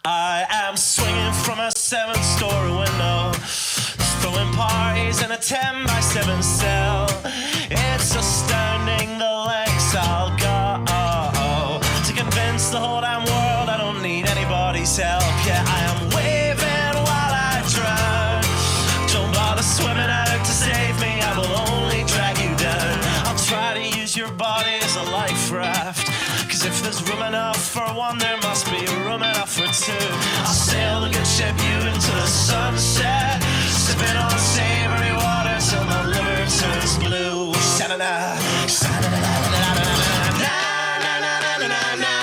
I am swinging from a 7-story window, throwing parties in a 10 by 7 cell. It's astounding the lengths I'll go to convince the whole damn world I don't need anybody's help. Yeah, I am waving while I drown. Don't bother swimming out to save me, I will only drag you down. I'll try to use your body as a life raft, 'cause if there's room enough for one, there must be room enough for two. I'll sail the good ship you into the sunset, sipping on savory water till my liver turns blue. Sha-na-na, sha-na-na-na-na-na-na-na-na.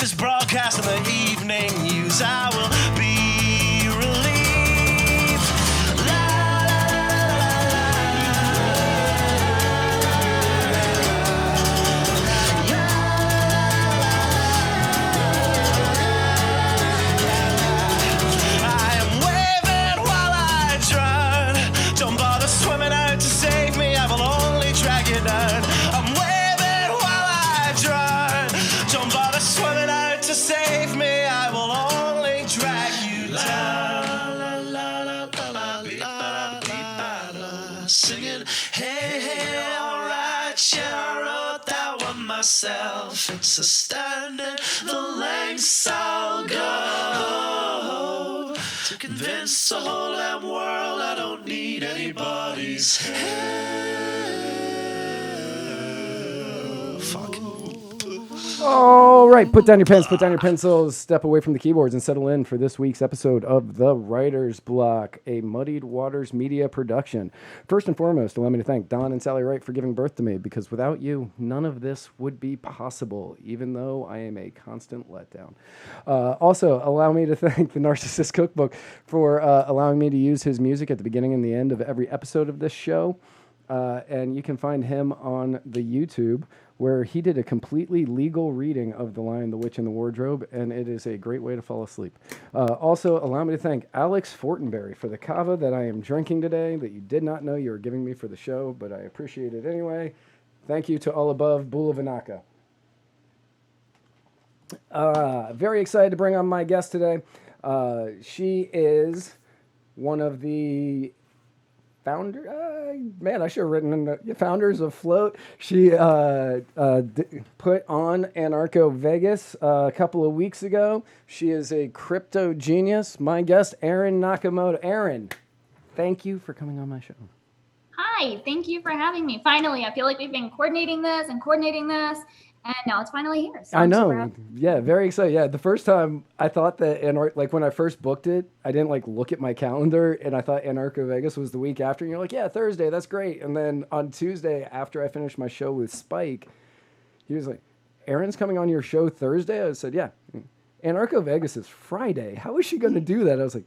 Is broadcast in the evening news. I will be relieved. La, la, I am waving while I drown. Don't bother swimming out to save me, I will only drag you down. I'm waving while I drown. Don't bother swimming out to save me, I will only drag you down. Singing, hey, hey, alright, yeah, I wrote that one myself. It's astounding the lengths I'll go to convince the whole damn world I don't need anybody's help. Fuck. All right, put down your pens, put down your pencils, step away from the keyboards and settle in for this week's episode of The Writer's Block, a Muddied Waters media production. First and foremost, allow me to thank Don and Sally Wright for giving birth to me, because without you, none of this would be possible, even though I am a constant letdown. Also, allow me to thank the Narcissist Cookbook for allowing me to use his music at the beginning and the end of every episode of this show. And you can find him on the YouTube, where he did a completely legal reading of The Lion, the Witch, and the Wardrobe, and it is a great way to fall asleep. Also, allow me to thank Alex Fortenberry for the kava that I am drinking today that you did not know you were giving me for the show, but I appreciate it anyway. Thank you to all above, Bula Vinaka. Very excited to bring on my guest today. She is one of the founder, I should have written in the founders of Float. She put on Anarcho Vegas a couple of weeks ago. She is a crypto genius. My guest, Erin Nakamoto. Erin, thank you for coming on my show. Hi, thank you for having me. Finally, I feel like we've been coordinating this, and now it's finally here. So I know. Yeah, very excited. Yeah, the first time I thought that, when I first booked it, I didn't look at my calendar, and I thought Anarcho Vegas was the week after. And you're like, yeah, Thursday, that's great. And then on Tuesday, after I finished my show with Spike, he was like, Erin's coming on your show Thursday? I said, yeah. Anarcho Vegas is Friday. How is she going to do that? I was like,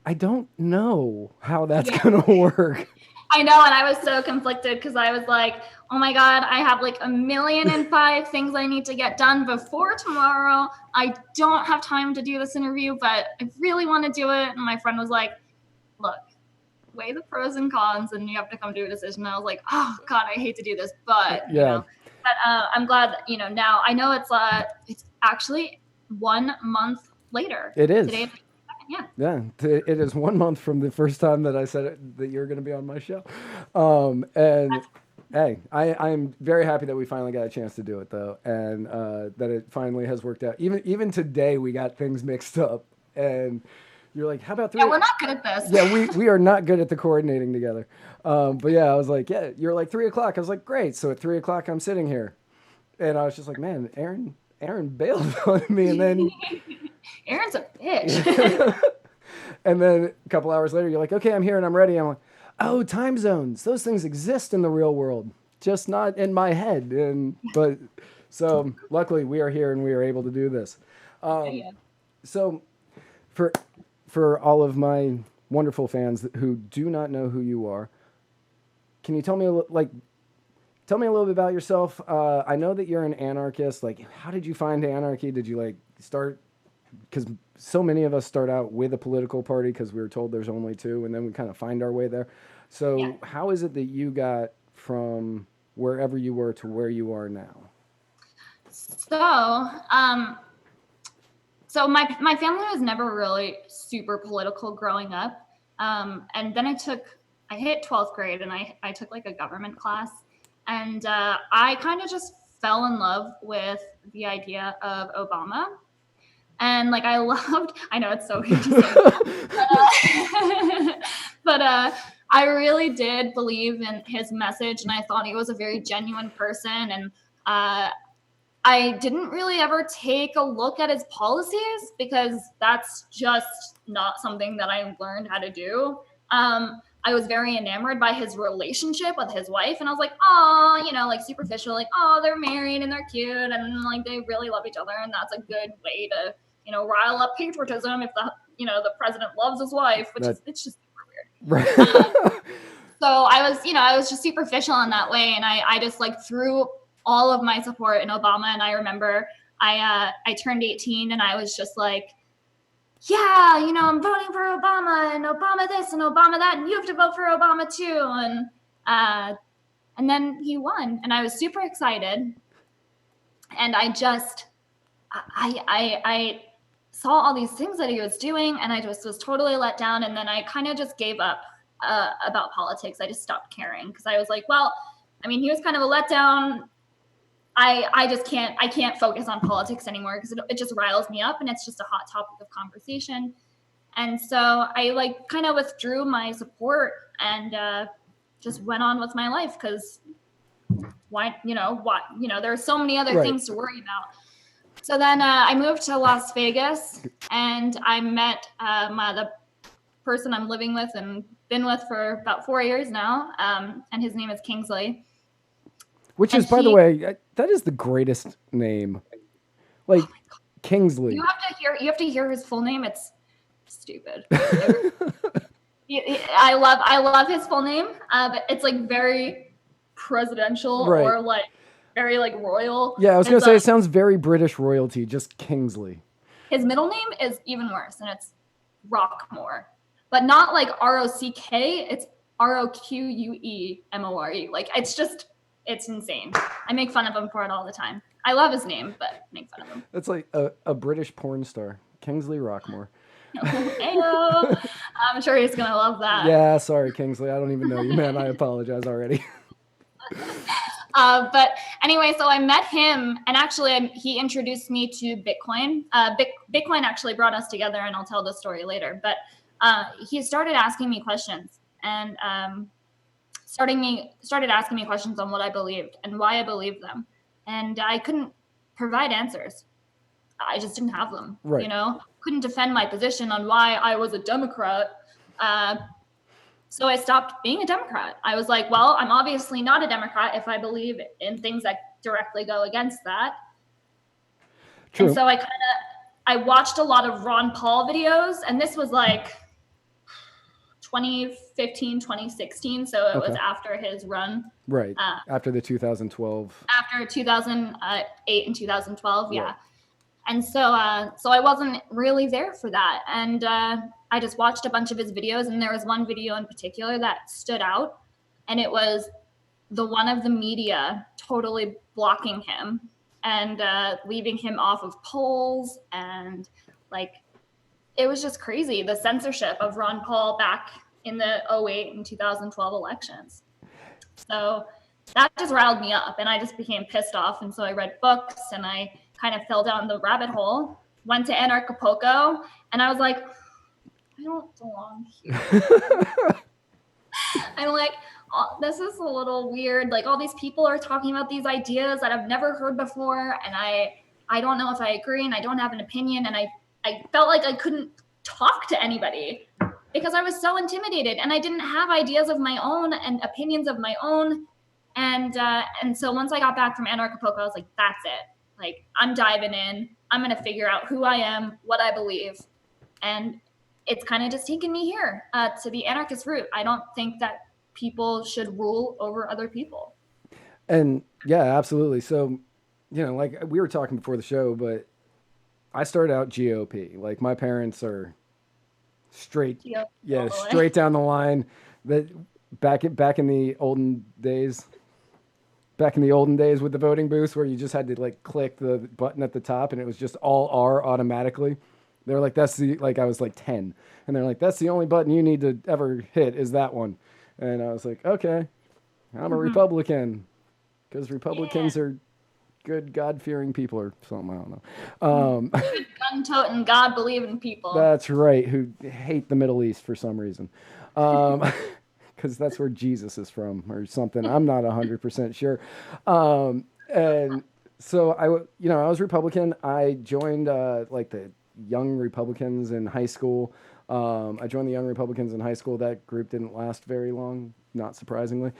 I don't know how that's going to work. I know, and I was so conflicted because I was like, oh my God, I have 1,000,005 things I need to get done before tomorrow. I don't have time to do this interview, but I really want to do it. And my friend was like, look, weigh the pros and cons and you have to come to a decision. And I was like, oh God, I hate to do this, but I'm glad, now I know it's actually 1 month later. It is. Today, Yeah, it is 1 month from the first time that I said that you're going to be on my show. Hey, I'm very happy that we finally got a chance to do it, though, and that it finally has worked out. Even today, we got things mixed up, and you're like, how about 3? Yeah, we're not good at this. Yeah, we are not good at the coordinating together. But yeah, I was like, yeah, you're like 3 o'clock. I was like, great. So at 3 o'clock, I'm sitting here, and I was just like, man, Erin bailed on me, and then Erin's a bitch. And then a couple hours later, you're like, okay, I'm here and I'm ready. I'm like, oh, time zones. Those things exist in the real world, just not in my head. But so luckily we are here and we are able to do this. So for all of my wonderful fans who do not know who you are. Can you tell me tell me a little bit about yourself? I know that you're an anarchist. Like, how did you find anarchy? Did you like start? Because so many of us start out with a political party because we were told there's only two, and then we kind of find our way there. So, how is it that you got from wherever you were to where you are now? So my family was never really super political growing up. And then I hit 12th grade and I took like a government class, and I kind of just fell in love with the idea of Obama. And like, I know it's so weird to say that, but I really did believe in his message, and I thought he was a very genuine person. And I didn't really ever take a look at his policies because that's just not something that I learned how to do. I was very enamored by his relationship with his wife, and I was like, oh, like superficial, like, oh, they're married and they're cute and like they really love each other, and that's a good way to, rile up patriotism if the president loves his wife, which it's just super weird. Right. So I was just superficial in that way, and I just like threw all of my support in Obama. And I remember I turned 18 and I was just like, yeah, I'm voting for Obama and Obama this and Obama that, and you have to vote for Obama too. And then he won, and I was super excited. And I just, I saw all these things that he was doing, and I just was totally let down. And then I kind of just gave up about politics. I just stopped caring because I was like, well, I mean, he was kind of a letdown. I can't focus on politics anymore because it just riles me up, and it's just a hot topic of conversation. And so I like kind of withdrew my support and just went on with my life because why, there are so many other things to worry about. So then I moved to Las Vegas, and I met the person I'm living with and been with for about 4 years now. And his name is Kingsley. Which is, by the way, that is the greatest name. Like, Kingsley. You have to hear his full name. It's stupid. I love his full name, but it's like very presidential or like very like royal. Yeah, I was going to say it sounds very British royalty, just Kingsley. His middle name is even worse, and it's Rockmore. But not like R-O-C-K, it's R-O-Q-U-E-M-O-R-E. Like, it's insane. I make fun of him for it all the time. I love his name, but make fun of him. That's like a British porn star, Kingsley Rockmore. Heyo. I'm sure he's going to love that. Yeah, sorry, Kingsley. I don't even know you, man. I apologize already. But anyway, so I met him, and actually he introduced me to Bitcoin. Bitcoin actually brought us together, and I'll tell the story later. But he started asking me questions, and started asking me questions on what I believed and why I believed them. And I couldn't provide answers. I just didn't have them, couldn't defend my position on why I was a Democrat. So I stopped being a Democrat. I was like, well, I'm obviously not a Democrat if I believe in things that directly go against that. True. And so I watched a lot of Ron Paul videos, and this was like 2015, 2016. So it was after his run. Right. After the 2012. After 2008 and 2012. Yeah. And so I wasn't really there for that. And I just watched a bunch of his videos, and there was one video in particular that stood out, and it was the one of the media totally blocking him and leaving him off of polls, and like it was just crazy, the censorship of Ron Paul back in the 2008 and 2012 elections. So that just riled me up, and I just became pissed off. And so I read books, and I kind of fell down the rabbit hole, went to Nakamoto, and I was like, I don't belong here. I'm like, oh, this is a little weird. Like, all these people are talking about these ideas that I've never heard before, and I don't know if I agree, and I don't have an opinion, and I felt like I couldn't talk to anybody because I was so intimidated, and I didn't have ideas of my own and opinions of my own. And so once I got back from Nakamoto, I was like, that's it. Like, I'm diving in. I'm going to figure out who I am, what I believe. And it's kind of just taken me here to the anarchist route. I don't think that people should rule over other people. And yeah, absolutely. So, like we were talking before the show, but I started out GOP. Like my parents are straight, straight down the line. That back in the olden days, with the voting booths where you just had to like click the button at the top and it was just all R automatically. They're like, I was like 10 and they're like, that's the only button you need to ever hit is that one. And I was like, okay, I'm a Republican because Republicans are good God-fearing people or something. I don't know. Good gun-toting, God-believing people. That's right. Who hate the Middle East for some reason. Because that's where Jesus is from or something. I'm not 100% sure. And so I was Republican. I joined like the Young Republicans in high school. I joined the Young Republicans in high school. That group didn't last very long, not surprisingly.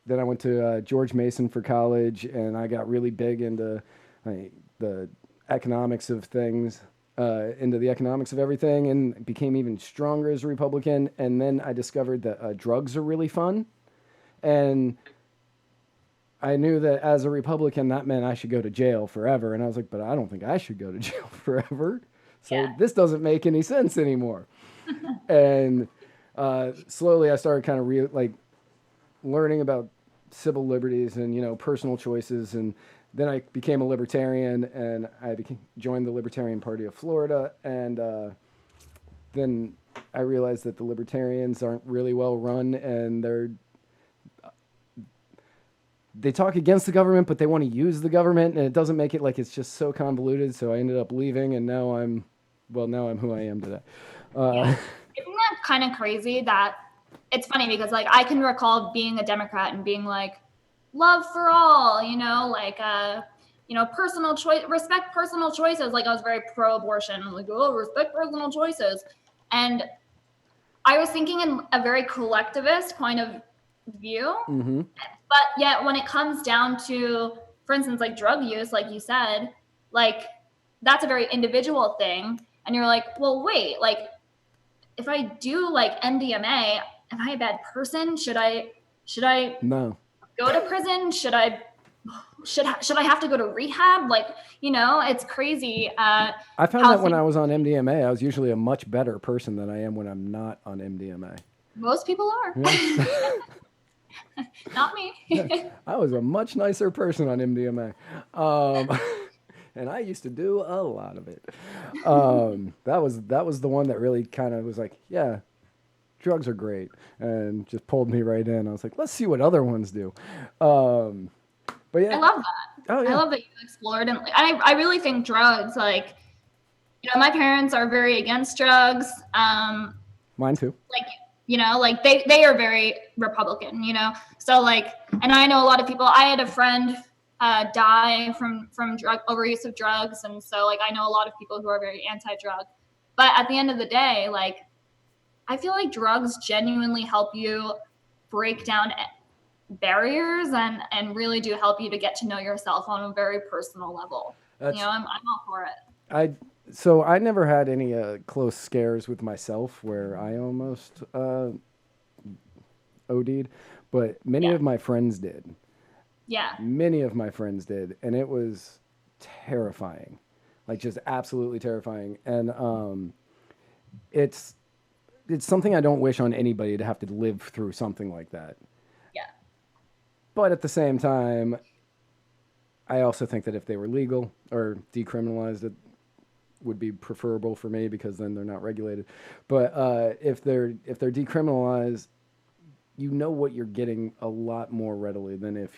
Then I went to George Mason for college, and I got really big into the economics of things, into the economics of everything, and became even stronger as a Republican. And then I discovered that drugs are really fun. And I knew that as a Republican, that meant I should go to jail forever. And I was like, but I don't think I should go to jail forever. So this doesn't make any sense anymore. And slowly I started kind of learning about civil liberties and, personal choices. And then I became a libertarian and I joined the Libertarian Party of Florida. And then I realized that the libertarians aren't really well run and they talk against the government, but they want to use the government, and it doesn't make it like it's just so convoluted. So I ended up leaving, and now I'm who I am today. Isn't that kind of crazy? That it's funny because like I can recall being a Democrat and being like, love for all, personal choice, respect personal choices. Like I was very pro-abortion, like respect personal choices, and I was thinking in a very collectivist point of view. Mm-hmm. But yet when it comes down to, for instance, like drug use, like you said, like that's a very individual thing. And you're like, well, wait, like if I do like MDMA, am I a bad person? Should I no go to prison? Should I have to go to rehab? Like, it's crazy. I found that when I was on MDMA, I was usually a much better person than I am when I'm not on MDMA. Most people are. Yeah. Not me. I was a much nicer person on MDMA. And I used to do a lot of it. That was the one that really kind of was like, yeah, drugs are great. And just pulled me right in. I was like, let's see what other ones do. But yeah. I love that. Oh, yeah. I love that you explored. And I really think drugs, like, my parents are very against drugs. Mine too. Like, they are very Republican, so like, and I know a lot of people. I had a friend die from drug overuse of drugs, and so like I know a lot of people who are very anti-drug. But at the end of the day, like I feel like drugs genuinely help you break down barriers and really do help you to get to know yourself on a very personal level. I'm all for it. So I never had any close scares with myself where I almost OD'd, but many of my friends did. Yeah. Many of my friends did, and it was terrifying, like just absolutely terrifying. And it's something I don't wish on anybody to have to live through something like that. Yeah. But at the same time, I also think that if they were legal or decriminalized, it would be preferable for me because then they're not regulated. But if they're decriminalized, you know what you're getting a lot more readily than if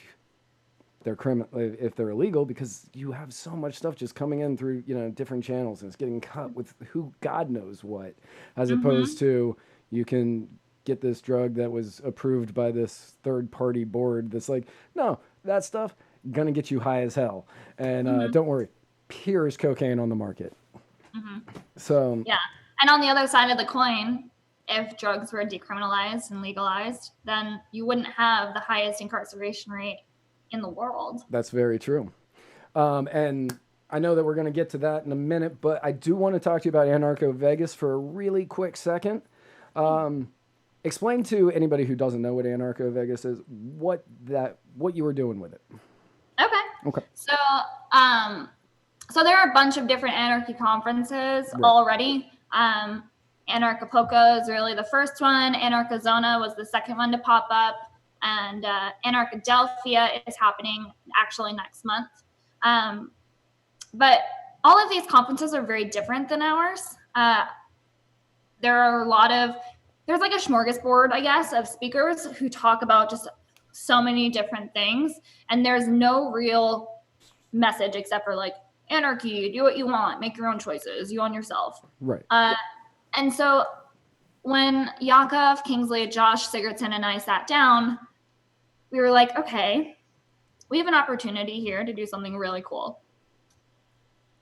they're illegal, because you have so much stuff just coming in through different channels and it's getting cut with who God knows what, as opposed to you can get this drug that was approved by this third party board that's like, no, that stuff gonna get you high as hell, and don't worry, pure as cocaine on the market. So yeah, and on the other side of the coin, if drugs were decriminalized and legalized, then you wouldn't have the highest incarceration rate in the world. That's very true. And I know that we're going to get to that in a minute, but I do want to talk to you about Anarcho Vegas for a really quick second. Explain to anybody who doesn't know what Anarcho Vegas is, what you were doing with it. Okay. So there are a bunch of different anarchy conferences already. Anarchapulco is really the first one. Anarchazona was the second one to pop up. And Anarchadelphia is happening actually next month. But all of these conferences are very different than ours. There's like a smorgasbord, I guess, of speakers who talk about just so many different things. And there's no real message except for like anarchy, do what you want, make your own choices, you own yourself. Right. And so when Yakov, Kingsley, Josh Sigurdson, and I sat down, we were like, okay, we have an opportunity here to do something really cool.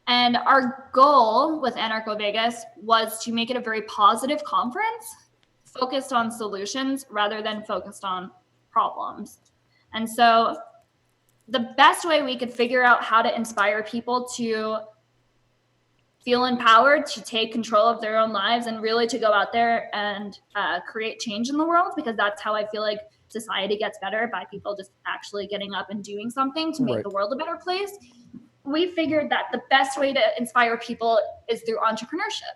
And our goal with Anarcho Vegas was to make it a very positive conference, focused on solutions rather than focused on problems. And so the best way we could figure out how to inspire people to feel empowered, to take control of their own lives, and really to go out there and create change in the world, because that's how I feel like society gets better, by people just actually getting up and doing something to make the world a better place. We figured that the best way to inspire people is through entrepreneurship.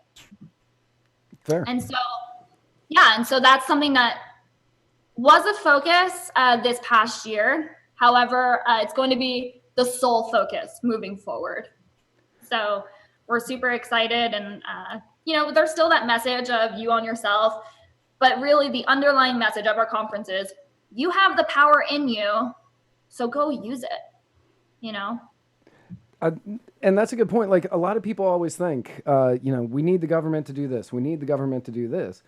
Fair. And so that's something that was a focus this past year. However, it's going to be the sole focus moving forward. So we're super excited, and there's still that message of you on yourself, but really the underlying message of our conference is you have the power in you, so go use it. And that's a good point. Like, a lot of people always think, we need the government to do this. We need the government to do this.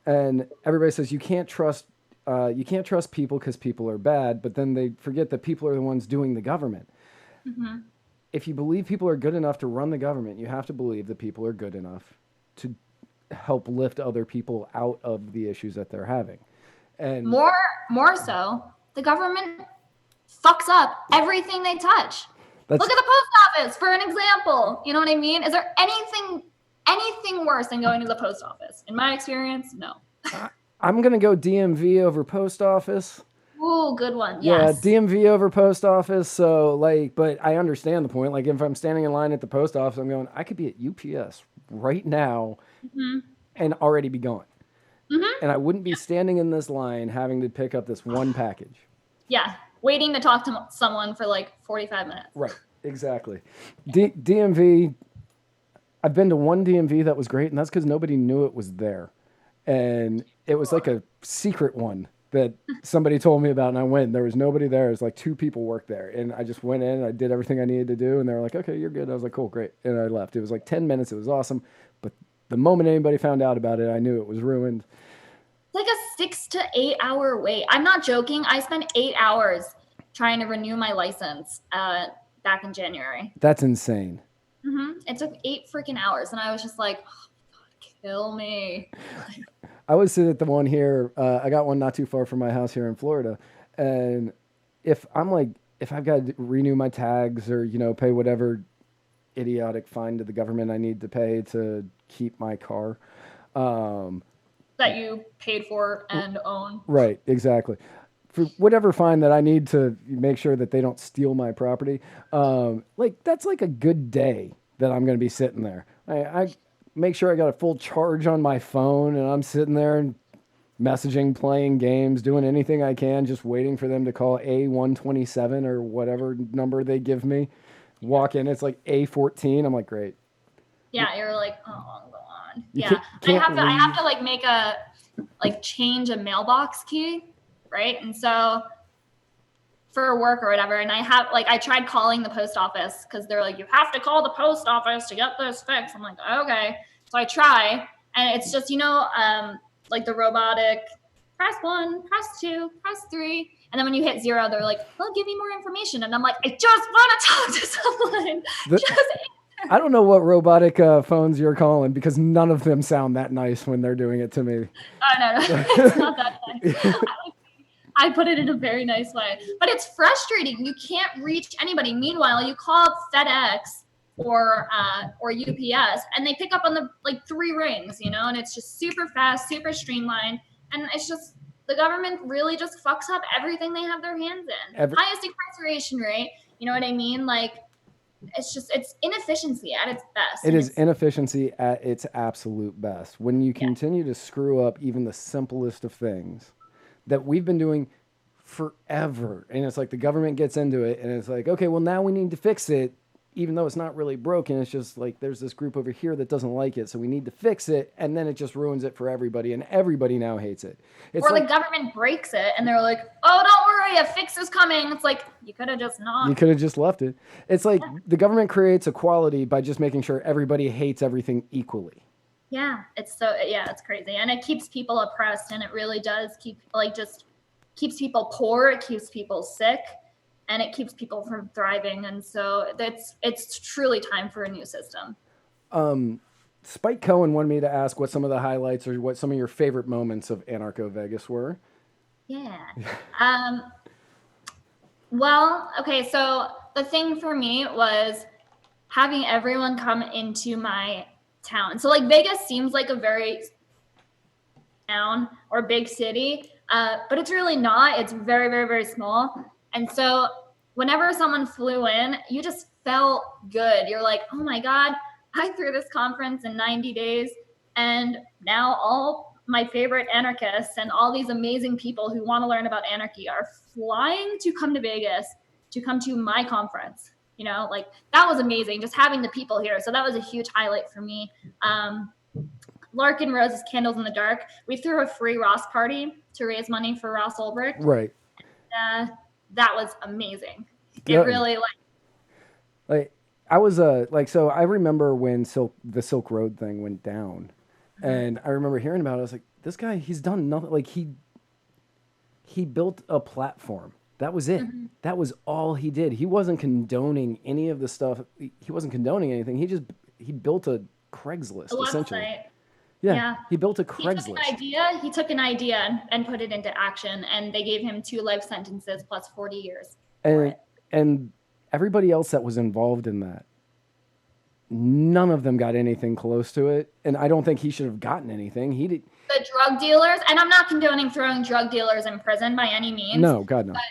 And everybody says you can't trust people because people are bad, but then they forget that people are the ones doing the government. Mm-hmm. If you believe people are good enough to run the government, you have to believe that people are good enough to help lift other people out of the issues that they're having. And more so, the government fucks up everything they touch. Look at the post office for an example. You know what I mean? Is there anything worse than going to the post office? In my experience, no. I'm going to go DMV over post office. Ooh, good one. Yes. Yeah, DMV over post office. So, but I understand the point. Like, if I'm standing in line at the post office, I'm going, I could be at UPS right now and already be gone. Mm-hmm. And I wouldn't be standing in this line having to pick up this one package. Yeah. Waiting to talk to someone for 45 minutes. Right, exactly. DMV, I've been to one DMV that was great, and that's because nobody knew it was there. And it was like a secret one that somebody told me about, and I went, and there was nobody there. It was like 2 people worked there. And I just went in, I did everything I needed to do, and they were like, okay, you're good. I was like, cool, great. And I left. It was like 10 minutes. It was awesome. But the moment anybody found out about it, I knew it was ruined. Like a 6 to 8 hour wait. I'm not joking. I spent 8 hours trying to renew my license back in January. That's insane. Mm-hmm. It took 8 freaking hours, and I was just like, oh my God, kill me. I was sitting at the one here. I got one not too far from my house here in Florida. And if I've got to renew my tags or, pay whatever idiotic fine to the government I need to pay to keep my car. That you paid for and own. Right, exactly. For whatever fine that I need to make sure that they don't steal my property. That's like a good day that I'm going to be sitting there. I make sure I got a full charge on my phone, and I'm sitting there and messaging, playing games, doing anything I can, just waiting for them to call A127 or whatever number they give me. Walk in, it's like A14. I'm like, great. Yeah, you're like, oh, go on. Yeah, I have to make a change a mailbox key, right? And so for work or whatever, and I tried calling the post office because they're like, you have to call the post office to get this fixed. I'm like, okay. So I try, and it's just, the robotic, press 1, press 2, press 3. And then when you hit 0, they're like, well, give me more information. And I'm like, I just want to talk to someone. I don't know what robotic phones you're calling, because none of them sound that nice when they're doing it to me. Oh, no. It's not that nice. I put it in a very nice way. But it's frustrating. You can't reach anybody. Meanwhile, you call up FedEx or UPS, and they pick up on the like 3 rings, and it's just super fast, super streamlined, and it's just the government really just fucks up everything they have their hands in. Highest incarceration rate, you know what I mean? Like it's inefficiency at its best. It is inefficiency at its absolute best. When you continue to screw up even the simplest of things that we've been doing forever, and it's like the government gets into it and it's like, okay, well now we need to fix it, even though it's not really broken. It's just like there's this group over here that doesn't like it, so we need to fix it, and then it just ruins it for everybody, and everybody now hates it. It's or like, the government breaks it and they're like, oh, don't worry, a fix is coming. It's like, you could have just not. You could have just left it. It's like the government creates equality by just making sure everybody hates everything equally. Yeah, it's crazy, and it keeps people oppressed, and it really does keeps people poor, it keeps people sick, and it keeps people from thriving. And so it's truly time for a new system. Spike Cohen wanted me to ask what some of the highlights or what some of your favorite moments of Anarcho Vegas were. Yeah. Well, okay, so the thing for me was having everyone come into my town. So like Vegas seems like a very town or big city, but it's really not. It's very, very, very small. And so whenever someone flew in, you just felt good. You're like, oh my God, I threw this conference in 90 days. And now all my favorite anarchists and all these amazing people who want to learn about anarchy are flying to come to Vegas to come to my conference. Like that was amazing, just having the people here. So that was a huge highlight for me. Larkin Rose's Candles in the Dark. We threw a free Ross party to raise money for Ross Ulbricht. Right. That was amazing. Yeah. It really I was so I remember when the Silk Road thing went down, and I remember hearing about it. I was like, this guy, he's done nothing. Like he built a platform. That was it. Mm-hmm. That was all he did. He wasn't condoning any of the stuff. He wasn't condoning anything. He built a Craigslist essentially. Yeah, he built a Craigslist. He took an idea and put it into action, and they gave him 2 life sentences plus 40 years. And everybody else that was involved in that, none of them got anything close to it, and I don't think he should have gotten anything. He did. The drug dealers, and I'm not condoning throwing drug dealers in prison by any means. No, God, no. But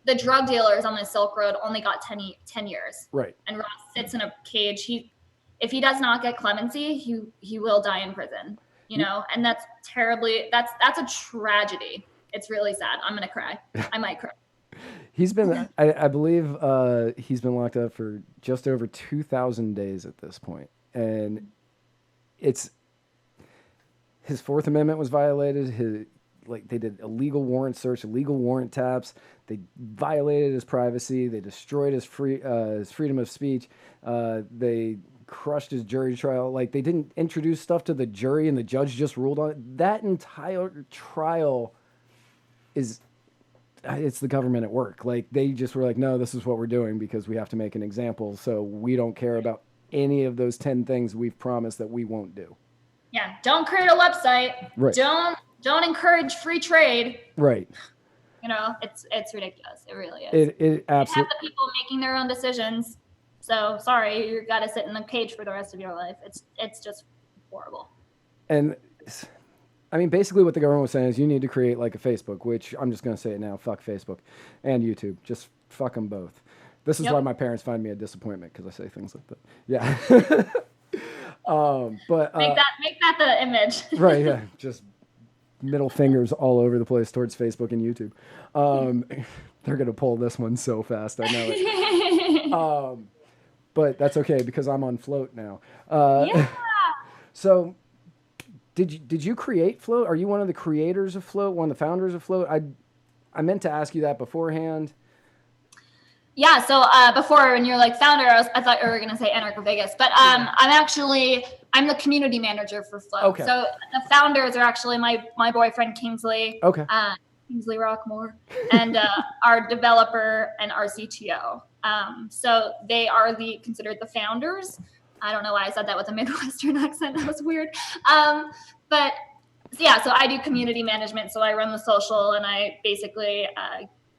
the drug dealers on the Silk Road only got 10 years. Right. And Ross sits in a cage. If he does not get clemency, he will die in prison. And that's that's a tragedy. It's really sad. I'm gonna cry. I might cry. He's been, I believe, he's been locked up for just over 2,000 days at this point, and his Fourth Amendment was violated. They did illegal warrant search, illegal warrant taps. They violated his privacy. They destroyed his freedom of speech. They crushed his jury trial. Like, they didn't introduce stuff to the jury, and the judge just ruled on it. That entire trial it's the government at work. Like, they just were like, no, this is what we're doing because we have to make an example. So we don't care about any of those 10 things we've promised that we won't do. Yeah. Don't create a website. Right. Don't encourage free trade. Right. It's ridiculous. It really is. It absolutely. Have the people making their own decisions. So sorry, you got to sit in a cage for the rest of your life. It's just horrible. And I mean, basically what the government was saying is you need to create like a Facebook, which I'm just going to say it now. Fuck Facebook and YouTube. Just fuck them both. This is why my parents find me a disappointment, because I say things like that. Yeah. But make that the image. Right. Yeah. Just middle fingers all over the place towards Facebook and YouTube. They're going to pull this one so fast. I know it. But that's okay because I'm on Float now. Yeah. So did you create Float? Are you one of the creators of Float? One of the founders of Float? I meant to ask you that beforehand. Yeah. So before, when you're like founder, I thought you were going to say Anarcho Vegas, but I'm the community manager for Float. Okay. So the founders are actually my boyfriend Kingsley. Okay. Kingsley Rockmore, and our developer and our CTO. So they are considered the founders. I don't know why I said that with a Midwestern accent. That was weird. But yeah, so I do community management. So I run the social, and I basically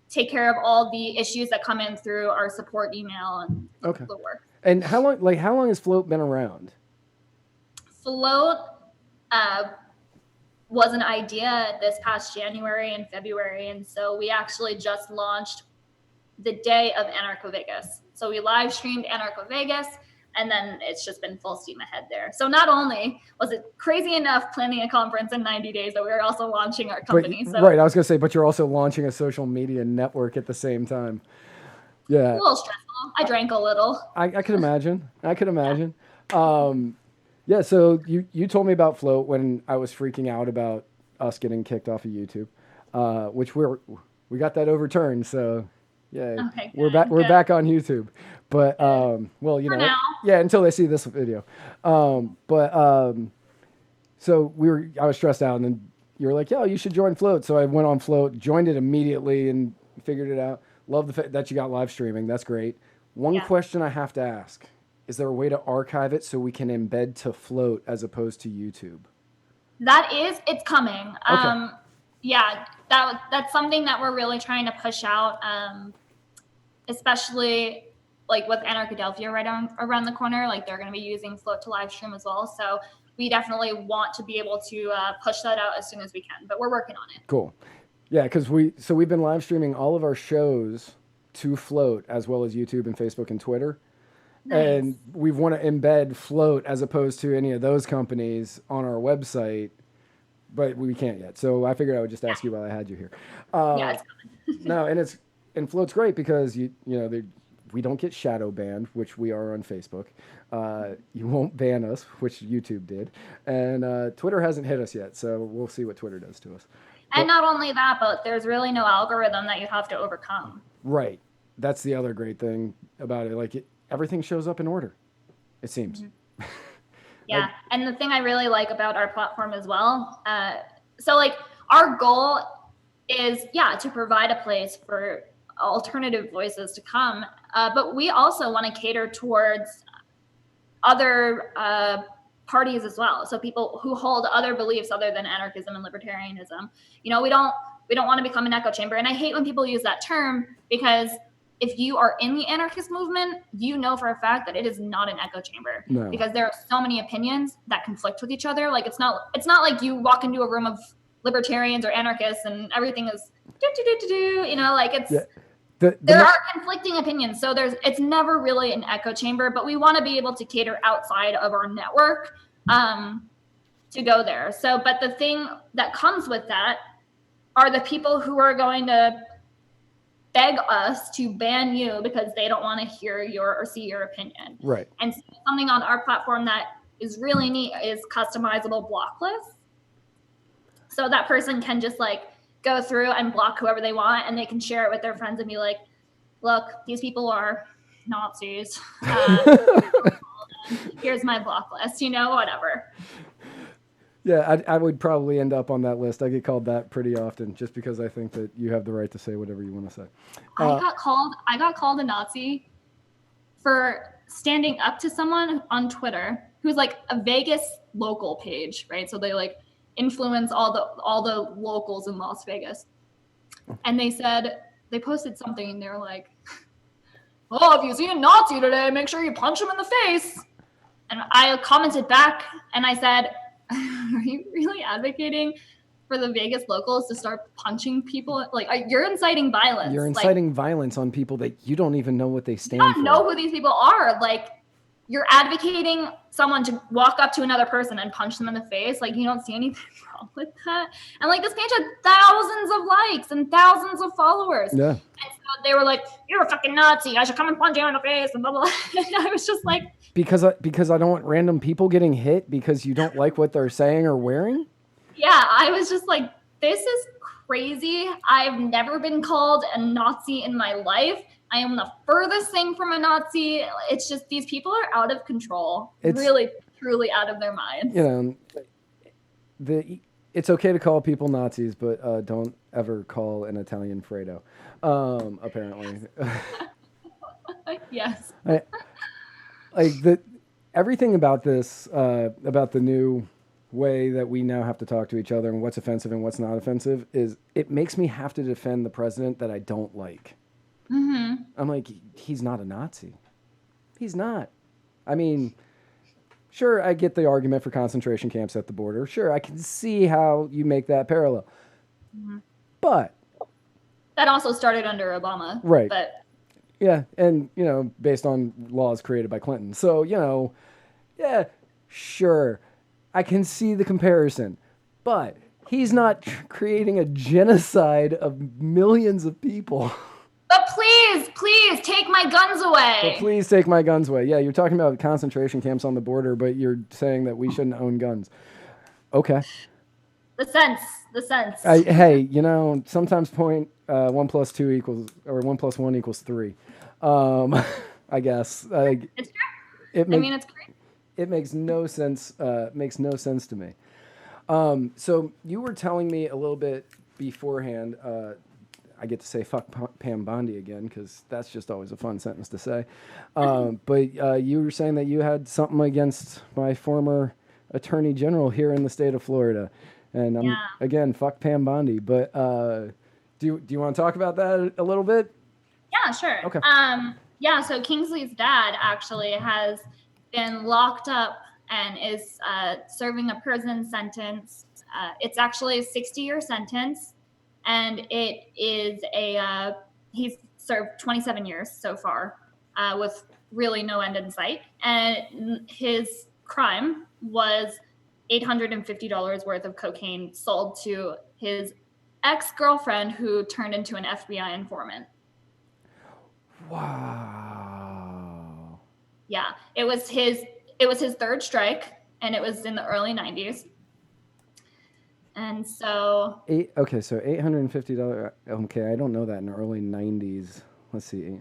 take care of all the issues that come in through our support email and the work. And how long has Float been around? Float was an idea this past January and February, and so we actually just launched the day of Anarcho Vegas. So we live streamed Anarcho Vegas, and then it's just been full steam ahead there. So not only was it crazy enough planning a conference in 90 days, but we were also launching our company. Right, I was going to say, but you're also launching a social media network at the same time. Yeah. A little stressful. I drank a little. I could imagine. Yeah, so you told me about Float when I was freaking out about us getting kicked off of YouTube, which we got that overturned. So yeah, Okay, we're back on YouTube. But well, you For know, now. yeah, until they see this video. So I was stressed out, and then you were like, "Yo, you should join Float." So I went on Float, joined it immediately, and figured it out. Love the fact that you got live streaming. That's great. One question I have to ask: is there a way to archive it so we can embed to Float as opposed to YouTube? It's coming. Okay. Yeah, that's something that we're really trying to push out, especially like with Anarchadelphia right around the corner. Like they're going to be using Float to live stream as well. So we definitely want to be able to push that out as soon as we can. But we're working on it. Cool. Yeah, because we've been live streaming all of our shows to Float as well as YouTube and Facebook and Twitter. Nice. And we want to embed Float as opposed to any of those companies on our website, but we can't yet. So I figured I would just ask you while I had you here. Yeah, it's coming. No, and Float's great because you know we don't get shadow banned, which we are on Facebook. You won't ban us, which YouTube did, and Twitter hasn't hit us yet. So we'll see what Twitter does to us. And not only that, but there's really no algorithm that you have to overcome. Right. That's the other great thing about it. Like everything shows up in order, it seems. Mm-hmm. Yeah. And the thing I really like about our platform as well, so like our goal is, to provide a place for alternative voices to come. But we also want to cater towards other parties as well. So people who hold other beliefs other than anarchism and libertarianism. You know, we don't want to become an echo chamber. And I hate when people use that term because if you are in the anarchist movement, you know for a fact that it is not an echo chamber. No. Because there are so many opinions that conflict with each other. Like it's not like you walk into a room of libertarians or anarchists and everything is you know, like it's there are conflicting opinions. So it's never really an echo chamber, but we want to be able to cater outside of our network to go there. So, but the thing that comes with that are the people who are going to beg us to ban you because they don't want to hear or see your opinion. Right. And something on our platform that is really neat is customizable block lists. So that person can just like go through and block whoever they want, and they can share it with their friends and be like, look, these people are Nazis. Here's my block list, you know, whatever. Yeah, I would probably end up on that list. I get called that pretty often just because I think that you have the right to say whatever you want to say. I got called a Nazi for standing up to someone on Twitter who's like a Vegas local page, right? So they like influence all the locals in Las Vegas. And they posted something and they were like, oh, if you see a Nazi today, make sure you punch him in the face. And I commented back and I said, are you really advocating for the Vegas locals to start punching people? Like, you're inciting violence. You're inciting violence on people that you don't even know what they stand for. You don't know who these people are. Like, you're advocating someone to walk up to another person and punch them in the face. Like, you don't see anything wrong with that. And like, this page had thousands of likes and thousands of followers. Yeah. And so they were like, you're a fucking Nazi. I should come and punch you in the face and blah, blah, blah. And I was just like, because I don't want random people getting hit because you don't like what they're saying or wearing? Yeah, I was just like, this is crazy. I've never been called a Nazi in my life. I am the furthest thing from a Nazi. It's just these people are out of control. It's really, truly out of their minds. You know, it's okay to call people Nazis, but don't ever call an Italian Fredo, apparently. Yes. Everything about this, about the new way that we now have to talk to each other and what's offensive and what's not offensive, is it makes me have to defend the president that I don't like. Mm-hmm. I'm like, he's not a Nazi. He's not. I mean, sure, I get the argument for concentration camps at the border. Sure, I can see how you make that parallel. Mhm. But That also started under Obama. right. But Yeah, and based on laws created by Clinton. So, yeah, sure. I can see the comparison. But he's not creating a genocide of millions of people. But please take my guns away. But please take my guns away. Yeah, you're talking about concentration camps on the border, but you're saying that we shouldn't own guns. Okay. The sense. Hey, sometimes 1 + 2 equals, or 1 + 1 = 3. I guess. It's true. It's great. It makes no sense. Makes no sense to me. So you were telling me a little bit beforehand. I get to say fuck Pam Bondi again because that's just always a fun sentence to say. But you were saying that you had something against my former attorney general here in the state of Florida, and again, fuck Pam Bondi. But do you want to talk about that a little bit? Yeah, sure. Okay. So Kingsley's dad actually has been locked up and is serving a prison sentence. It's actually a 60-year sentence, and it is he's served 27 years so far with really no end in sight. And his crime was $850 worth of cocaine sold to his ex-girlfriend who turned into an FBI informant. Wow. Yeah, it was his third strike, and it was in the early 90s. And so so $850. Okay, I don't know that in the early 90s. Let's see,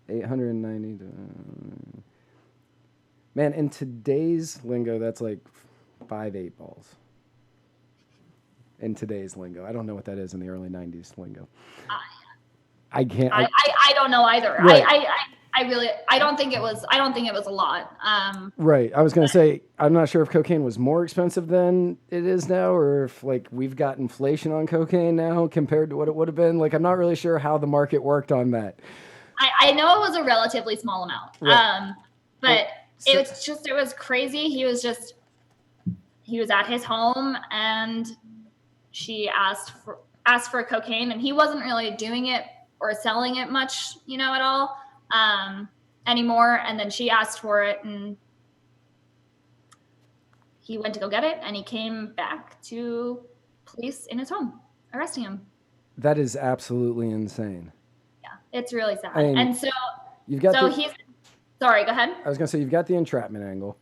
890. Man, in today's lingo, that's like 5 8 balls. In today's lingo, I don't know what that is in the early 90s lingo. I can't. I don't know either. Right. I don't think it was a lot. Right. I was going to say, I'm not sure if cocaine was more expensive than it is now, or if we've got inflation on cocaine now compared to what it would have been. I'm not really sure how the market worked on that. I know it was a relatively small amount. Right. But it was crazy. He was at his home, and she asked for cocaine, and he wasn't really doing it or selling it much, at all anymore. And then she asked for it, and he went to go get it, and he came back to police in his home, arresting him. That is absolutely insane. Yeah, it's really sad. And so you've got sorry, go ahead. I was going to say, you've got the entrapment angle.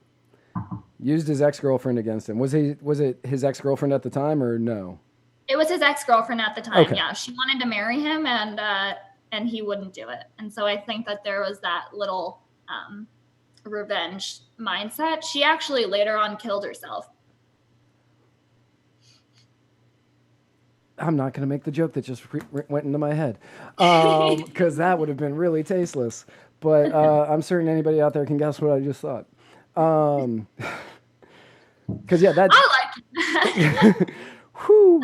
Used his ex-girlfriend against him. Was it his ex-girlfriend at the time, or no? It was his ex-girlfriend at the time. Okay. Yeah, she wanted to marry him, and he wouldn't do it. And so I think that there was that little revenge mindset. She actually later on killed herself. I'm not going to make the joke that just went into my head, because that would have been really tasteless. But I'm certain anybody out there can guess what I just thought. Because that. I like it. Whew.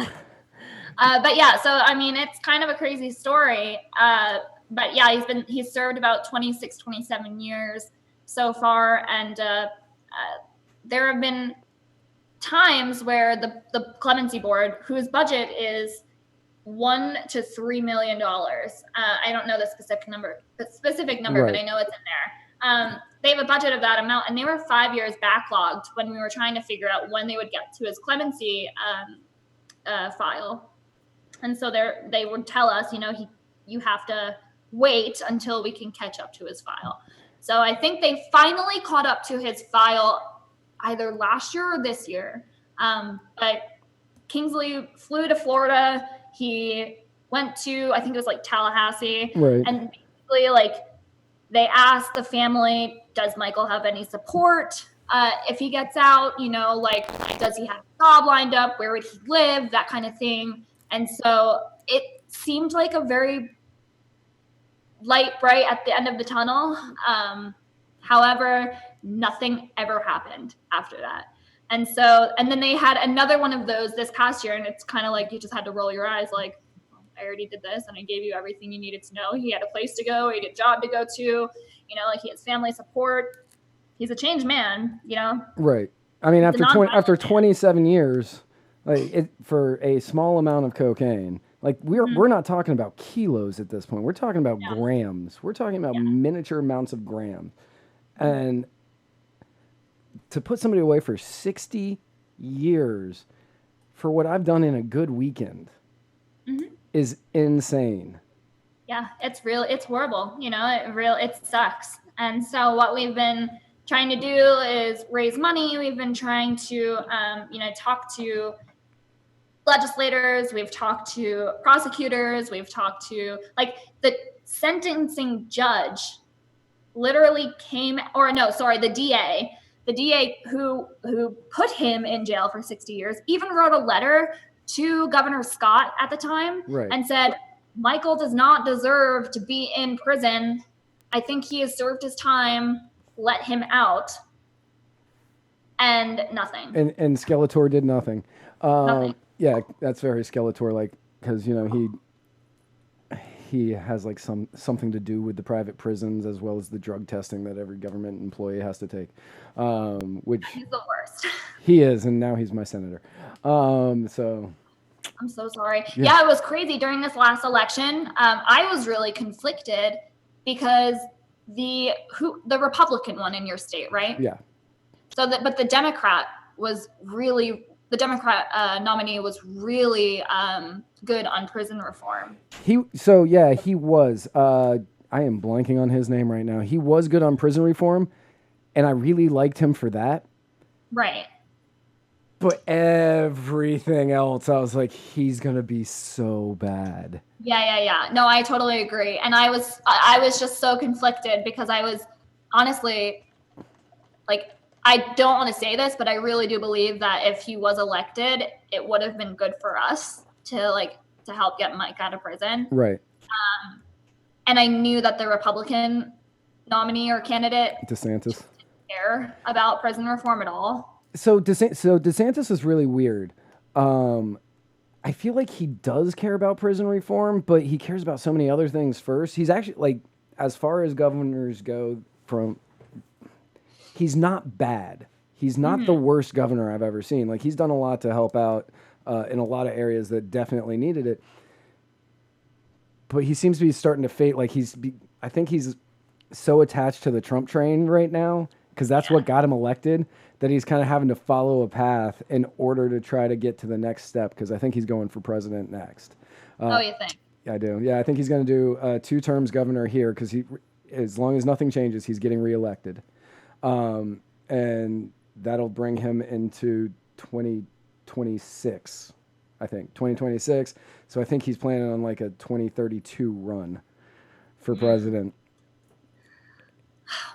But yeah, so it's kind of a crazy story. But yeah, he's served about 26, 27 years so far, and there have been times where the clemency board, whose budget is $1 to $3 million. I don't know the specific number, Right. but I know it's in there. They have a budget of that amount, and they were 5 years backlogged when we were trying to figure out when they would get to his clemency file. And so they would tell us, you have to wait until we can catch up to his file. So I think they finally caught up to his file either last year or this year. But Kingsley flew to Florida. He went to, I think it was Tallahassee. Right. And basically they asked the family, does Michael have any support? If he gets out, does he have a job lined up? Where would he live? That kind of thing. And so it seemed like a very light, bright at the end of the tunnel. However, nothing ever happened after that. And then they had another one of those this past year, and it's kind of you just had to roll your eyes I already did this and I gave you everything you needed to know. He had a place to go, he had a job to go to, you know, like he has family support. He's a changed man, you know? Right. I mean, He's a after nonviolent 27 years, like for a small amount of cocaine, like we're not talking about kilos at this point. We're talking about Yeah. grams. We're talking about miniature amounts of grams. And to put somebody away for 60 years for what I've done in a good weekend is insane. Yeah, it's real. It's horrible. You know, it sucks. And so what we've been trying to do is raise money. We've been trying to, you know, talk to legislators. We've talked to prosecutors. We've talked to, like, the sentencing judge literally came, or no, sorry, the DA who put him in jail for 60 years, even wrote a letter to Governor Scott at the time and said, Michael does not deserve to be in prison. I think he has served his time. Let him out. And nothing. And Skeletor did nothing. Nothing. Yeah, that's very Skeletor-like because, you know, he has like something to do with the private prisons as well as the drug testing that every government employee has to take. Which he's the worst. He is, and now he's my senator. So I'm so sorry. Yeah, it was crazy during this last election. I was really conflicted because the Republican one in your state, right? Yeah. So but the Democrat nominee was really good on prison reform. He was. I am blanking on his name right now. He was good on prison reform, and I really liked him for that. Right. But everything else, I was like, he's gonna be so bad. Yeah. No, I totally agree. And I was just so conflicted because I was honestly, like, I don't want to say this, but I really do believe that if he was elected, it would have been good for us to help get Mike out of prison. Right. And I knew that the Republican nominee or candidate DeSantis didn't care about prison reform at all. So DeSantis is really weird. I feel like he does care about prison reform, but he cares about so many other things first. He's actually, like, as far as governors go, he's not bad. He's not the worst governor I've ever seen. Like, he's done a lot to help out in a lot of areas that definitely needed it. But he seems to be starting to fade. Like, I think he's so attached to the Trump train right now because that's what got him elected, that he's kind of having to follow a path in order to try to get to the next step, because I think he's going for president next. You think? I do. Yeah, I think he's going to do 2 terms governor here because as long as nothing changes, he's getting reelected. And that'll bring him into 2026, I think. 2026. So I think he's planning on like a 2032 run for president.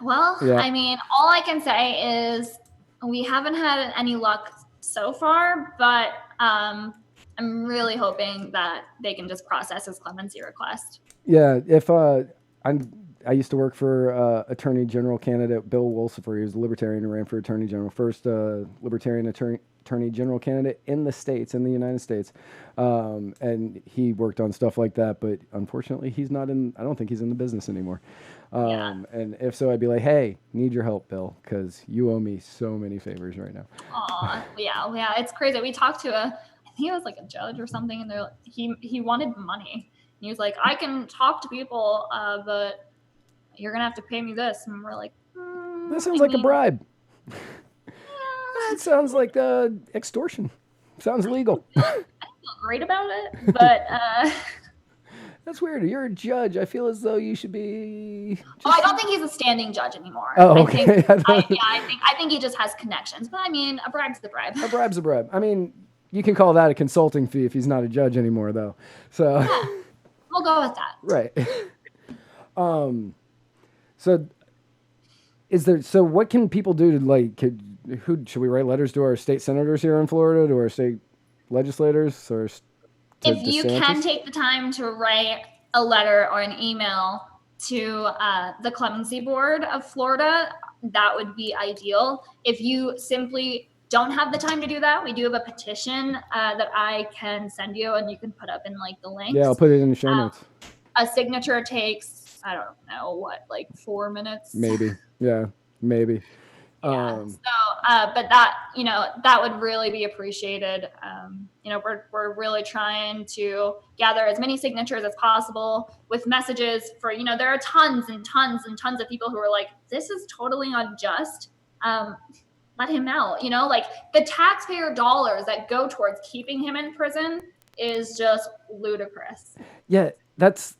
Well, I mean, all I can say is we haven't had any luck so far, but I'm really hoping that they can just process his clemency request. Yeah, if I used to work for Attorney General candidate Bill Wolsifer. He was a Libertarian who ran for Attorney General, first Libertarian Attorney General candidate in the United States. And he worked on stuff like that, but unfortunately I don't think he's in the business anymore. And if so, I'd be like, hey, need your help, Bill, because you owe me so many favors right now. Yeah, it's crazy. We talked to I think it was like a judge or something, and he wanted money. And he was like, I can talk to people, but you're gonna have to pay me this. And we're like, that sounds like a bribe. That sounds like extortion. Sounds legal. I don't feel great about it, but that's weird. You're a judge. I feel as though you should be. I don't think he's a standing judge anymore. Oh, okay. I think he just has connections. But I mean, a bribe's a bribe. A bribe's a bribe. I mean, you can call that a consulting fee if he's not a judge anymore, though. So yeah, we'll go with that. Right. So what can people do to should we write letters to our state senators here in Florida, to our state legislators, or if you can take the time to write a letter or an email to the Clemency Board of Florida, that would be ideal. If you simply don't have the time to do that, we do have a petition that I can send you, and you can put up in like the links. Yeah, I'll put it in the show notes. A signature takes, I don't know, what, like 4 minutes? Maybe. Yeah, maybe. Yeah. But that, that would really be appreciated. We're really trying to gather as many signatures as possible with messages for, there are tons and tons and tons of people who are like, this is totally unjust. Let him out, like the taxpayer dollars that go towards keeping him in prison is just ludicrous. Yeah, that's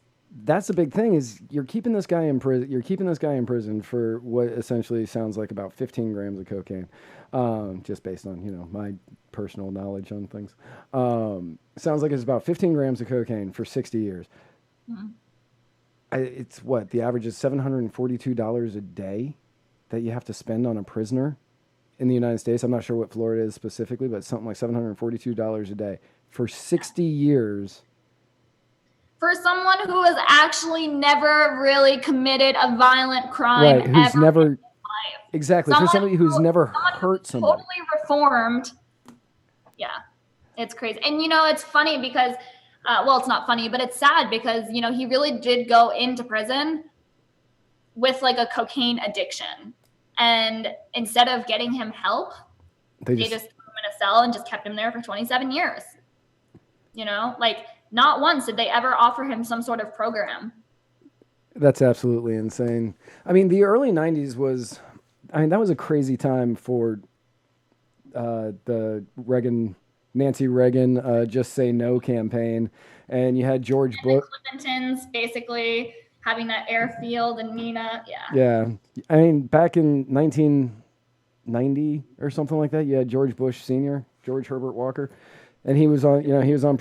a big thing. Is you're keeping this guy in prison. You're keeping this guy in prison for what essentially sounds like about 15 grams of cocaine, just based on my personal knowledge on things. Sounds like it's about 15 grams of cocaine for 60 years. Mm-hmm. It's what the average is $742 a day that you have to spend on a prisoner in the United States. I'm not sure what Florida is specifically, but something like $742 a day for 60 years. For someone who has actually never really committed a violent crime, right? Who's ever never in his life. Exactly for somebody who's never hurt somebody. Totally reformed. Yeah, it's crazy, and it's funny because, well, it's not funny, but it's sad because he really did go into prison with like a cocaine addiction, and instead of getting him help, they just put him in a cell and just kept him there for 27 years. Like. Not once did they ever offer him some sort of program. That's absolutely insane. I mean, the early 90s that was a crazy time for the Nancy Reagan Just Say No campaign. And you had George Bush. The Clintons basically having that airfield in Nina. Yeah. Yeah. I mean, back in 1990 or something like that, you had George Bush Sr., George Herbert Walker. And he was on, he was on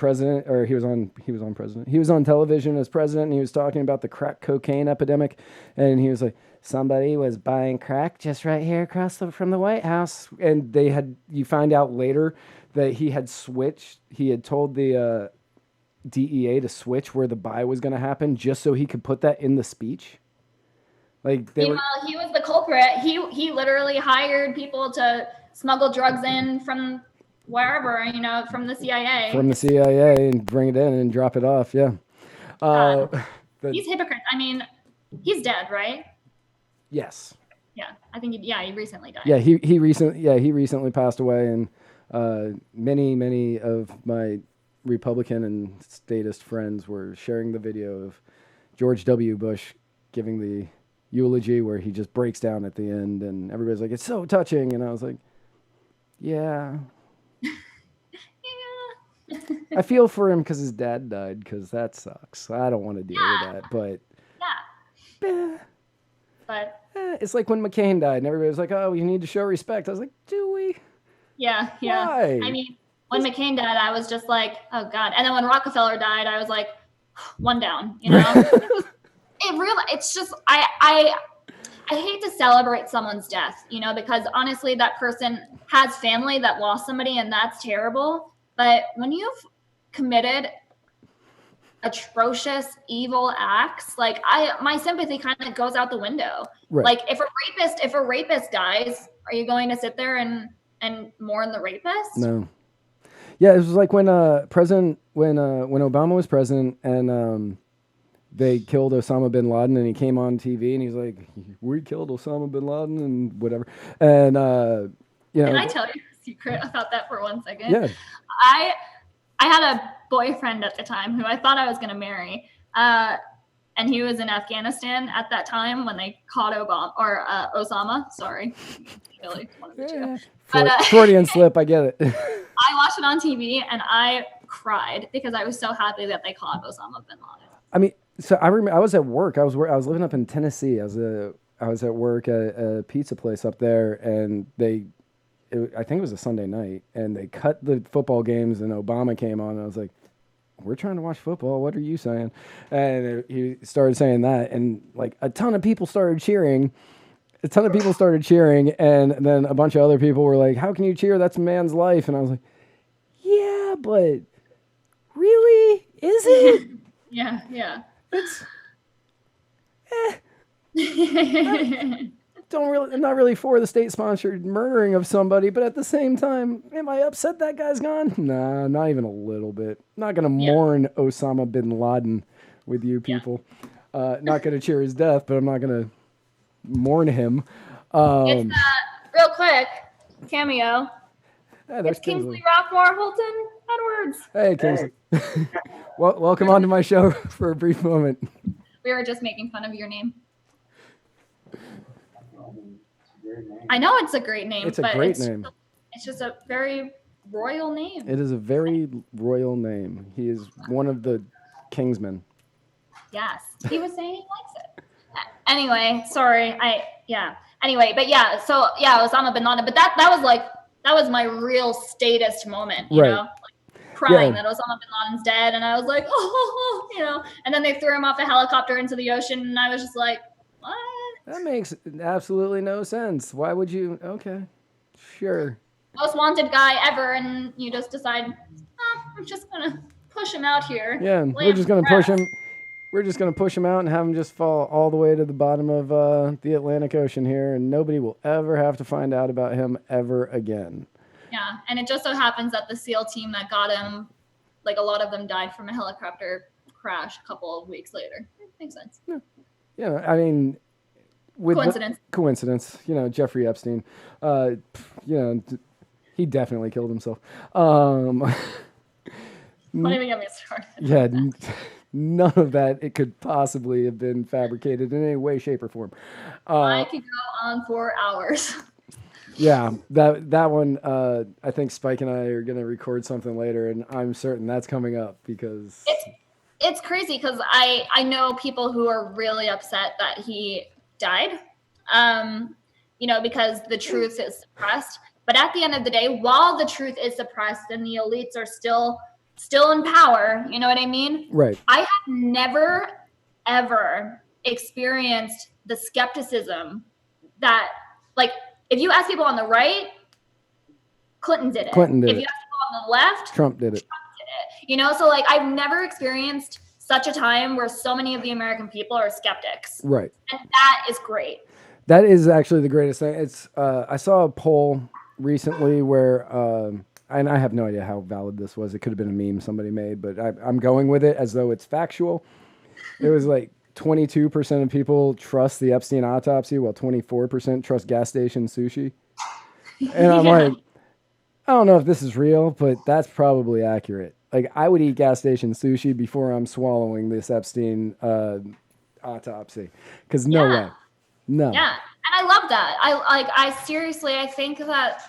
television as president, and he was talking about the crack cocaine epidemic. And he was like, somebody was buying crack just right here across from the White House. And you find out later that he had switched. He had told the DEA to switch where the buy was going to happen just so he could put that in the speech. Like he was the culprit. He literally hired people to smuggle drugs in from wherever, from the CIA. From the CIA and bring it in and drop it off, yeah. He's hypocrite. I mean, he's dead, right? Yes. Yeah, I think he recently died. Yeah, he recently passed away, and many of my Republican and statist friends were sharing the video of George W. Bush giving the eulogy where he just breaks down at the end, and everybody's like, it's so touching, and I was like, yeah. I feel for him because his dad died, because that sucks. I don't want to deal with that, but it's like when McCain died, and everybody was like, "Oh, you need to show respect." I was like, "Do we?" Yeah. Why? I mean, when McCain died, I was just like, "Oh God!" And then when Rockefeller died, I was like, "One down." It's just I hate to celebrate someone's death, because honestly, that person has family that lost somebody, and that's terrible. But when you've committed atrocious, evil acts, like my sympathy kind of goes out the window. Right. Like if a rapist dies, are you going to sit there and mourn the rapist? No. Yeah, it was like when Obama was president, and they killed Osama bin Laden, and he came on TV and he's like, "We killed Osama bin Laden," and whatever. And Can I tell you a secret about that for 1 second? Yeah. I had a boyfriend at the time who I thought I was going to marry. And he was in Afghanistan at that time when they caught Osama. Sorry. Really, one of the two. Freudian slip, I get it. I watched it on TV and I cried because I was so happy that they caught Osama bin Laden. I mean, so I remember I was at work. I was living up in Tennessee. I was at work at a pizza place up there, and I think it was a Sunday night, and they cut the football games, and Obama came on, and I was like, "We're trying to watch football. What are you saying?" And he started saying that, and like a ton of people started cheering. And then a bunch of other people were like, "How can you cheer? That's a man's life." And I was like, "Yeah, but really, is it?" Yeah. It's I'm not really for the state-sponsored murdering of somebody, but at the same time, am I upset that guy's gone? Nah, not even a little bit. Not gonna mourn Osama bin Laden with you people. Not gonna cheer his death, but I'm not gonna mourn him. It's real quick cameo. There's It's Kingsley Rockmore, Holton Edwards. Hey, Kingsley. Welcome onto my show for a brief moment. We were just making fun of your name. I know it's a great name. It's a great name. It's just a very royal name. It is a very royal name. He is one of the Kingsmen. Yes. He was saying he likes it. Anyway, sorry. Anyway, but Osama bin Laden. But that was my real statist moment, you know? Like crying that Osama bin Laden's dead, and I was like, you know, and then they threw him off a helicopter into the ocean, and I was just like, what? That makes absolutely no sense. Why would you? Okay, sure. Most wanted guy ever, and you just decide, I'm just gonna push him out here. Yeah, we're just gonna push him. We're just gonna push him out and have him just fall all the way to the bottom of the Atlantic Ocean here, and nobody will ever have to find out about him ever again. Yeah, and it just so happens that the SEAL team that got him, like a lot of them died from a helicopter crash a couple of weeks later. Makes sense. Yeah, I mean. Coincidence. You know, Jeffrey Epstein. You know, he definitely killed himself. Don't even get me started. Yeah, none of that it could possibly have been fabricated in any way, shape, or form. I could go on for hours. Yeah, that one. I think Spike and I are going to record something later, and I'm certain that's coming up because it's crazy because I know people who are really upset that he died, you know, because the truth is suppressed. But at the end of the day, while the truth is suppressed and the elites are still in power, you know what I mean? Right. I have never, ever experienced the skepticism that, like, if you ask people on the right, Clinton did it. If you ask people on the left, Trump did it. You know, so like I've never experienced such a time where so many of the American people are skeptics. Right. And that is great. That is actually the greatest thing. It's I saw a poll recently where, and I have no idea how valid this was. It could have been a meme somebody made, but I'm going with it as though it's factual. It was like 22% of people trust the Epstein autopsy, while 24% trust gas station sushi. And I'm like, I don't know if this is real, but that's probably accurate. Like, I would eat gas station sushi before I'm swallowing this Epstein autopsy. Because no way. No. Yeah. And I love that. I seriously, I think that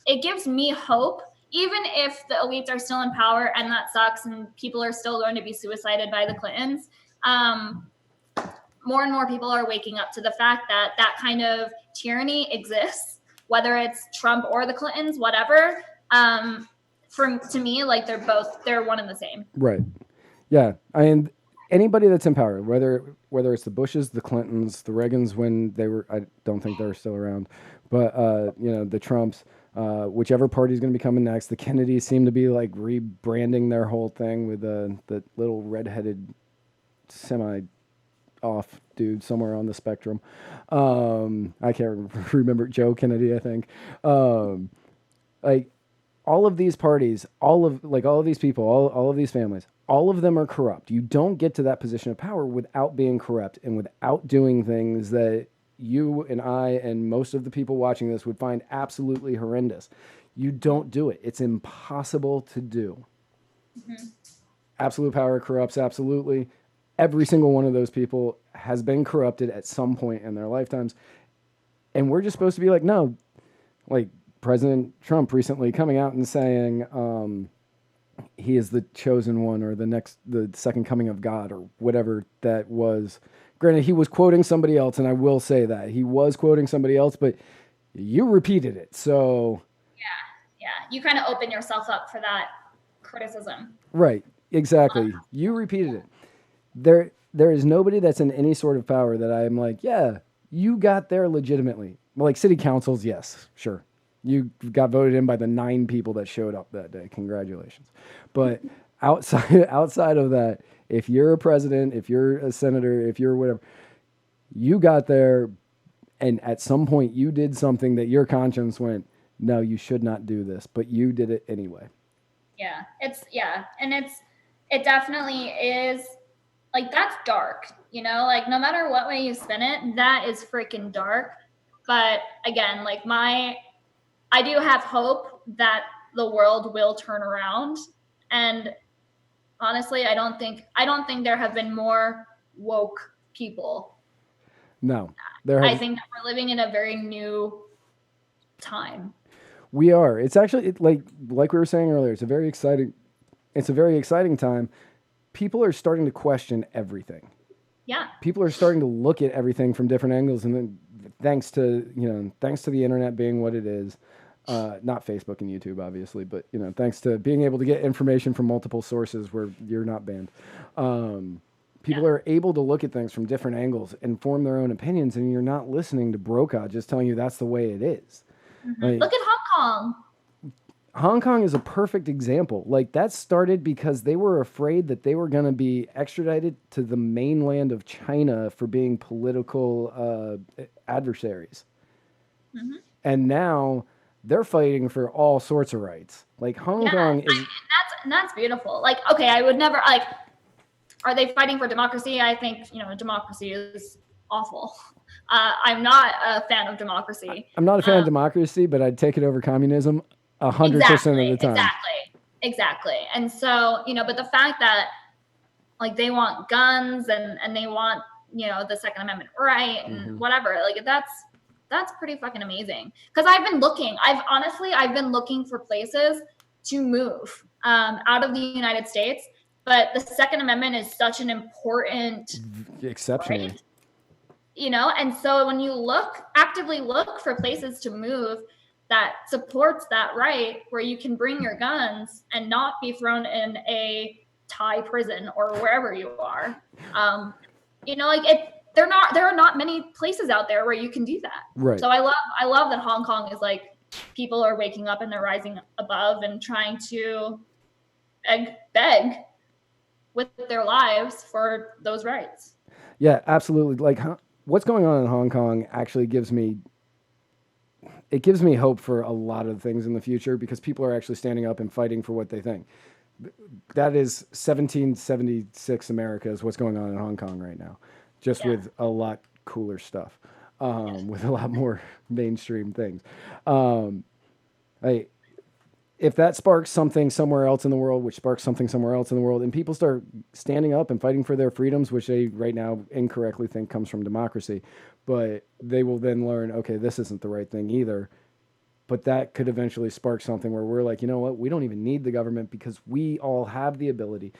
it gives me hope, even if the elites are still in power and that sucks and people are still going to be suicided by the Clintons. More and more people are waking up to the fact that that kind of tyranny exists, whether it's Trump or the Clintons, whatever. To me, like they're one and the same. Right. Yeah. I mean, anybody that's in power, whether it's the Bushes, the Clintons, the Reagans when they were, I don't think they're still around, but you know, the Trumps, whichever party's going to be coming next. The Kennedys seem to be like rebranding their whole thing with the little redheaded semi-off dude somewhere on the spectrum. I can't remember, Joe Kennedy, I think. Like all of these parties, all of these people, all of these families, all of them are corrupt. You don't get to that position of power without being corrupt and without doing things that you and I and most of the people watching this would find absolutely horrendous. You don't do it. It's impossible to do. Mm-hmm. Absolute power corrupts absolutely. Every single one of those people has been corrupted at some point in their lifetimes. And we're just supposed to be like, no, like President Trump recently coming out and saying he is the chosen one or the second coming of God or whatever that was. Granted, he was quoting somebody else, and I will say that. He was quoting somebody else, but you repeated it, so... Yeah. You kind of open yourself up for that criticism. Right, exactly. You repeated it. There is nobody that's in any sort of power that I am like, yeah, you got there legitimately. Well, like city councils, yes, sure. You got voted in by the 9 people that showed up that day. Congratulations. But outside of that, if you're a president, if you're a senator, if you're whatever, you got there And at some point you did something that your conscience went, no, you should not do this, but you did it anyway. Yeah, and it definitely is, like, that's dark, you know, like no matter what way you spin it, that is freaking dark. But again, like I do have hope that the world will turn around. And honestly, I don't think there have been more woke people. No, I think that we're living in a very new time. We are. It's actually like we were saying earlier. It's a very exciting time. People are starting to question everything. Yeah. People are starting to look at everything from different angles, and then thanks to the internet being what it is, not Facebook and YouTube, obviously, but thanks to being able to get information from multiple sources where you're not banned. People are able to look at things from different angles and form their own opinions, and you're not listening to Brokaw just telling you that's the way it is. Mm-hmm. Like, look at Hong Kong. Hong Kong is a perfect example. Like, that started because they were afraid that they were going to be extradited to the mainland of China for being political adversaries. Mm-hmm. And now they're fighting for all sorts of rights. Like, Hong Kong is... That's beautiful. Like, okay, I would never, like, are they fighting for democracy? I think, democracy is awful. I'm not a fan of democracy. I'm not a fan of democracy, but I'd take it over communism 100% of the time. Exactly. And so, but the fact that, like, they want guns and they want, the Second Amendment right and whatever, like, that's pretty fucking amazing. Because I've been looking for places to move out of the United States, but the Second Amendment is such an important exceptionally. Right? And so when you actively look for places to move that supports that right, where you can bring your guns and not be thrown in a Thai prison or wherever you are, there are not many places out there where you can do that. Right. So I love that Hong Kong is like, people are waking up and they're rising above and trying to beg with their lives for those rights. Yeah, absolutely. Like, what's going on in Hong Kong actually gives me hope for a lot of things in the future, because people are actually standing up and fighting for what they think. That is 1776 America is what's going on in Hong Kong right now, just with a lot cooler stuff, with a lot more mainstream things. If that sparks something somewhere else in the world, which sparks something somewhere else in the world, and people start standing up and fighting for their freedoms, which they right now incorrectly think comes from democracy, but they will then learn, okay, this isn't the right thing either. But that could eventually spark something where we're like, you know what, we don't even need the government, because we all have the ability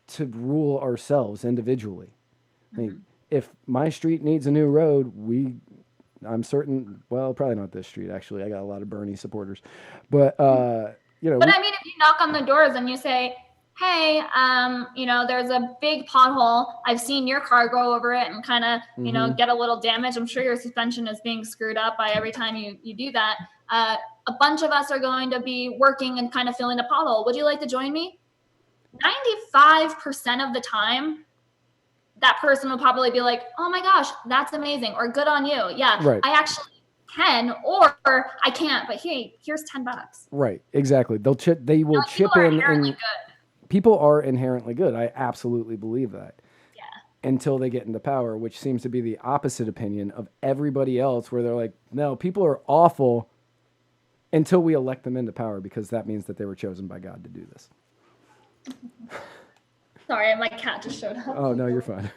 to rule ourselves individually. I mean, if my street needs a new road, I'm certain, well, probably not this street, actually. I got a lot of Bernie supporters. But, But I mean, if you knock on the doors and you say, hey, there's a big pothole. I've seen your car go over it and kind of, get a little damage. I'm sure your suspension is being screwed up by every time you do that. A bunch of us are going to be working and kind of filling the pothole. Would you like to join me? 95% of the time, that person will probably be like, oh my gosh, that's amazing, or good on you. Yeah, right. I actually can, or I can't, but hey, here's $10. Right, exactly. They will chip in. And people are inherently good. I absolutely believe that. Yeah. Until they get into power, which seems to be the opposite opinion of everybody else, where they're like, no, people are awful until we elect them into power, because that means that they were chosen by God to do this. Sorry, my cat just showed up. Oh, no, you're fine.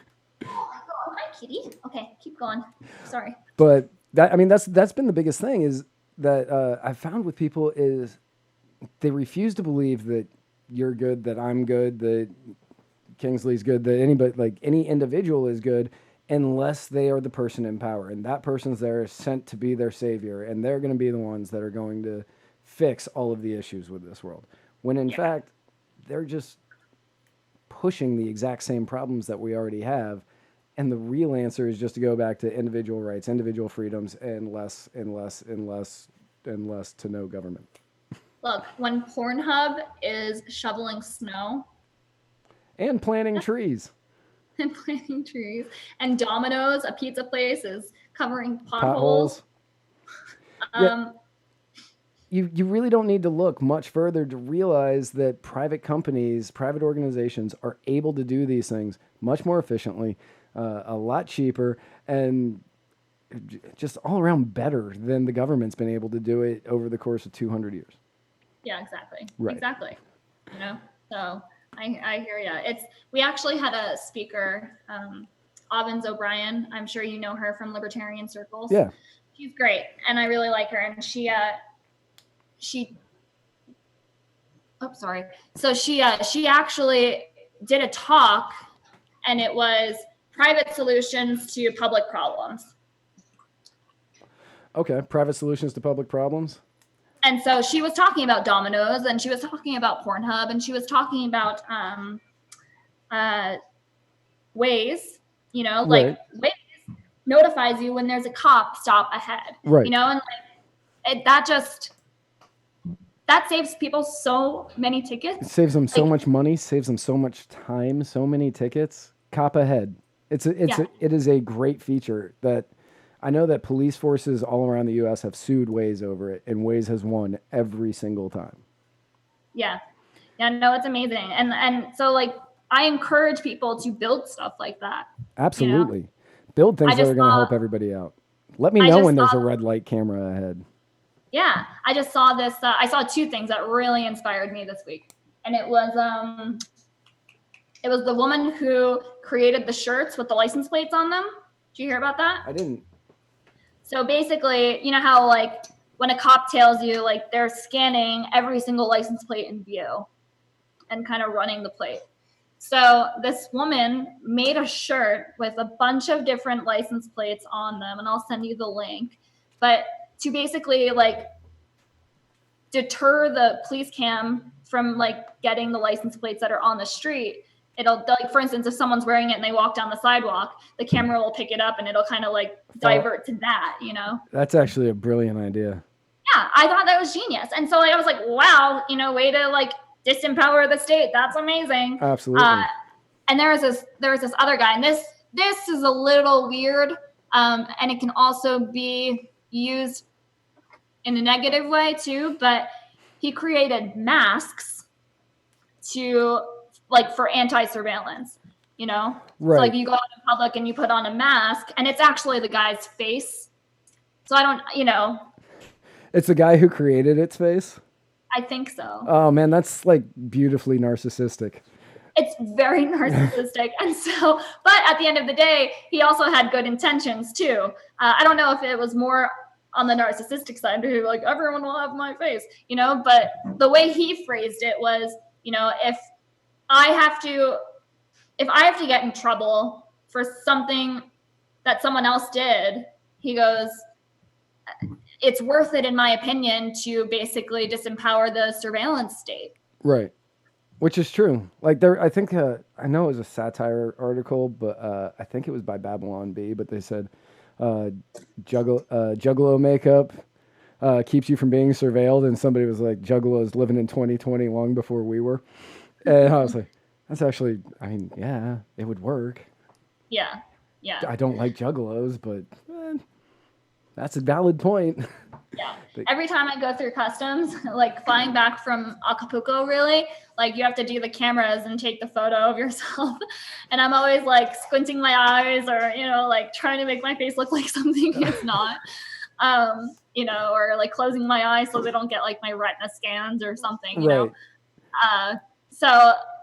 Oh, hi, kitty. Okay, keep going. Sorry. But that's been the biggest thing, is that I've found with people is they refuse to believe that you're good, that I'm good, that Kingsley's good, that anybody, like any individual is good, unless they are the person in power. And that person's there sent to be their savior, and they're going to be the ones that are going to fix all of the issues with this world. When in fact, they're just pushing the exact same problems that we already have. And the real answer is just to go back to individual rights, individual freedoms, and less to no government. Look, when Pornhub is shoveling snow and planting trees, and Domino's, a pizza place, is covering potholes. Yeah. You really don't need to look much further to realize that private companies, private organizations are able to do these things much more efficiently, a lot cheaper, and just all around better than the government's been able to do it over the course of 200 years. Yeah, exactly. Right. Exactly. So I hear you. We actually had a speaker, Ovens O'Brien. I'm sure you know her from libertarian circles. Yeah. She's great, and I really like her. And she actually did a talk, and it was private solutions to public problems. Okay, private solutions to public problems. And so she was talking about Domino's, and she was talking about Pornhub, and she was talking about Waze. Right. Waze notifies you when there's a cop stop ahead. Right. And that saves people so many tickets. It saves them so much money, saves them so much time, so many tickets. Cop ahead. It is a great feature that I know that police forces all around the U.S. have sued Waze over it, and Waze has won every single time. Yeah. No, it's amazing. And so I encourage people to build stuff like that. Absolutely. Build things that are going to help everybody out. Let me know when there's a red light camera ahead. Yeah, I just saw this. I saw two things that really inspired me this week, and it was the woman who created the shirts with the license plates on them. Did you hear about that? I didn't. So basically, you know how when a cop tails you, they're scanning every single license plate in view, and kind of running the plate. So this woman made a shirt with a bunch of different license plates on them, and I'll send you the link. But to basically deter the police cam from getting the license plates that are on the street, it'll for instance, if someone's wearing it and they walk down the sidewalk, the camera will pick it up and it'll kind of divert to that. That's actually a brilliant idea. Yeah, I thought that was genius, and so I was like, wow, way to disempower the state. That's amazing. Absolutely. And there was this other guy, and this is a little weird, and it can also be used in a negative way too, but he created masks for anti-surveillance, Right. So you go out in public and you put on a mask, and it's actually the guy's face. So I don't, It's the guy who created its face? I think so. Oh man, that's beautifully narcissistic. It's very narcissistic. And so, but at the end of the day, he also had good intentions too. I don't know if it was more on the narcissistic side, to everyone will have my face, but the way he phrased it was, if I have to get in trouble for something that someone else did, he goes, it's worth it, in my opinion, to basically disempower the surveillance state. Right. Which is true. I think, I know it was a satire article, but I think it was by Babylon Bee, but they said, Juggalo makeup keeps you from being surveilled, and somebody was like, Juggalo's living in 2020 long before we were. And I was like, that's actually, yeah, it would work. Yeah. I don't like Juggalos, but that's a valid point. Yeah. Every time I go through customs, flying back from Acapulco, really, you have to do the cameras and take the photo of yourself. And I'm always squinting my eyes, or, trying to make my face look like something it's not, or closing my eyes so they don't get my retina scans or something, you know?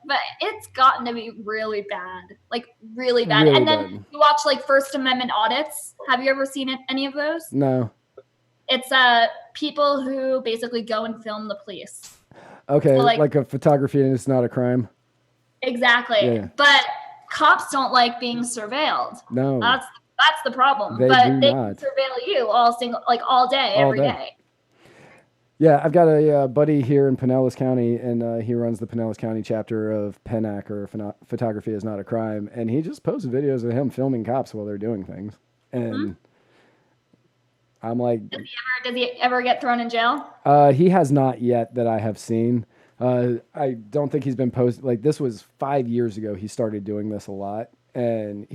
But it's gotten to be really bad, really bad. Really and then bad. You watch First Amendment audits. Have you ever seen any of those? No. It's people who basically go and film the police. Okay, so, a photography and it's not a crime. Exactly. Yeah. But cops don't like being surveilled. No. That's the problem. They can not. surveil you all day, every day. Yeah, I've got a buddy here in Pinellas County, and he runs the Pinellas County chapter of PENAC, or Photography is Not a Crime, and he just posts videos of him filming cops while they're doing things. And I'm like... Does he ever get thrown in jail? He has not yet, that I have seen. I don't think he's been posted... this was 5 years ago he started doing this a lot, and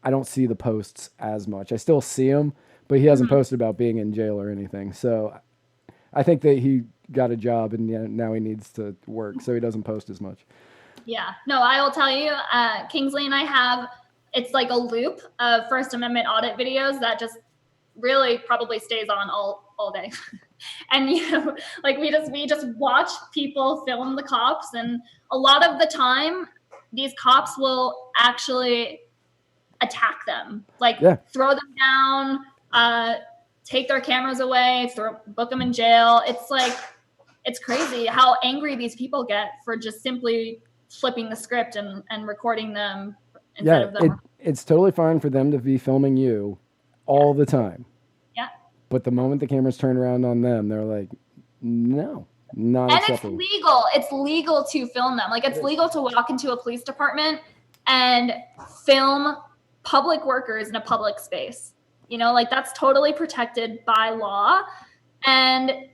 I don't see the posts as much. I still see him, but he hasn't posted about being in jail or anything. So I think that he got a job and now he needs to work, so he doesn't post as much. Yeah, no, I will tell you, Kingsley and I have, it's like a loop of First Amendment audit videos that just really probably stays on all day. And like we just watch people film the cops, and a lot of the time these cops will actually attack them, like throw them down, take their cameras away, book them in jail. It's like, it's crazy how angry these people get for just simply flipping the script and recording them instead of them. It's totally fine for them to be filming you all the time. Yeah. But the moment the cameras turn around on them, they're like, no, not acceptable. It's legal. It's legal to film them. Like, it's legal to walk into a police department and film public workers in a public space. Like, that's totally protected by law. And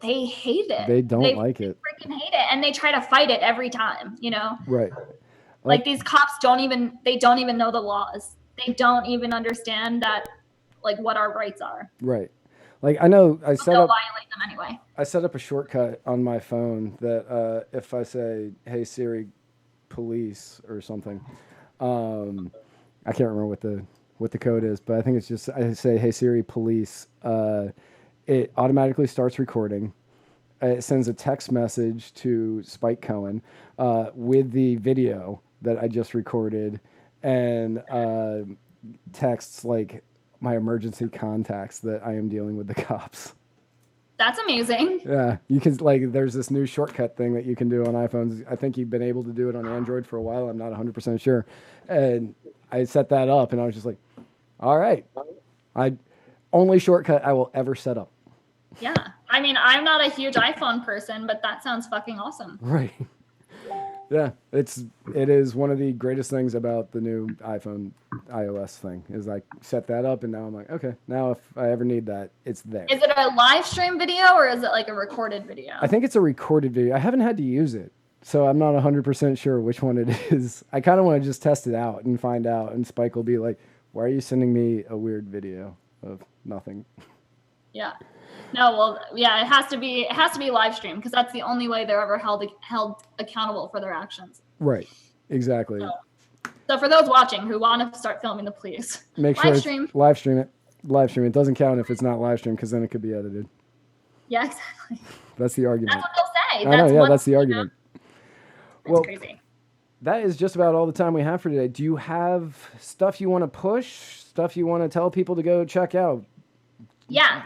they hate it. They don't like it. They freaking hate it. And they try to fight it every time, Right. Like these cops don't even know the laws. They don't even understand that, like, what our rights are. Right. Like, I know I set up, violate them anyway. I set up a shortcut on my phone that if I say, "Hey Siri, police" or something, I can't remember what the code is, but I think it's just, I say, "Hey Siri, police," it automatically starts recording. It sends a text message to Spike Cohen with the video that I just recorded, and texts like my emergency contacts that I am dealing with the cops. That's amazing. Yeah, you can, like, there's this new shortcut thing that you can do on iPhones. I think you've been able to do it on Android for a while. I'm not 100% sure. And I set that up, and I was just like, all right. Only shortcut I will ever set up. Yeah. I mean, I'm not a huge iPhone person, but that sounds fucking awesome. Right. Yeah, it is one of the greatest things about the new iPhone iOS thing is I set that up, and now I'm like, okay, now if I ever need that, it's there. Is it a live stream video or is it like a recorded video? I think it's a recorded video. I haven't had to use it, so I'm not 100% sure which one it is. I kind of want to just test it out and find out, and Spike will be like, why are you sending me a weird video of nothing? Yeah. No, well, yeah, it has to be live stream because that's the only way they're ever held accountable for their actions. Right. Exactly. So for those watching who want to start filming the police, make sure live stream it. Live stream. It doesn't count if it's not live stream because then it could be edited. Yeah, exactly. That's the argument. That's what they'll say. I know, yeah, that's the argument. Well, crazy. That is just about all the time we have for today. Do you have stuff you want to push? Stuff you want to tell people to go check out? Yeah,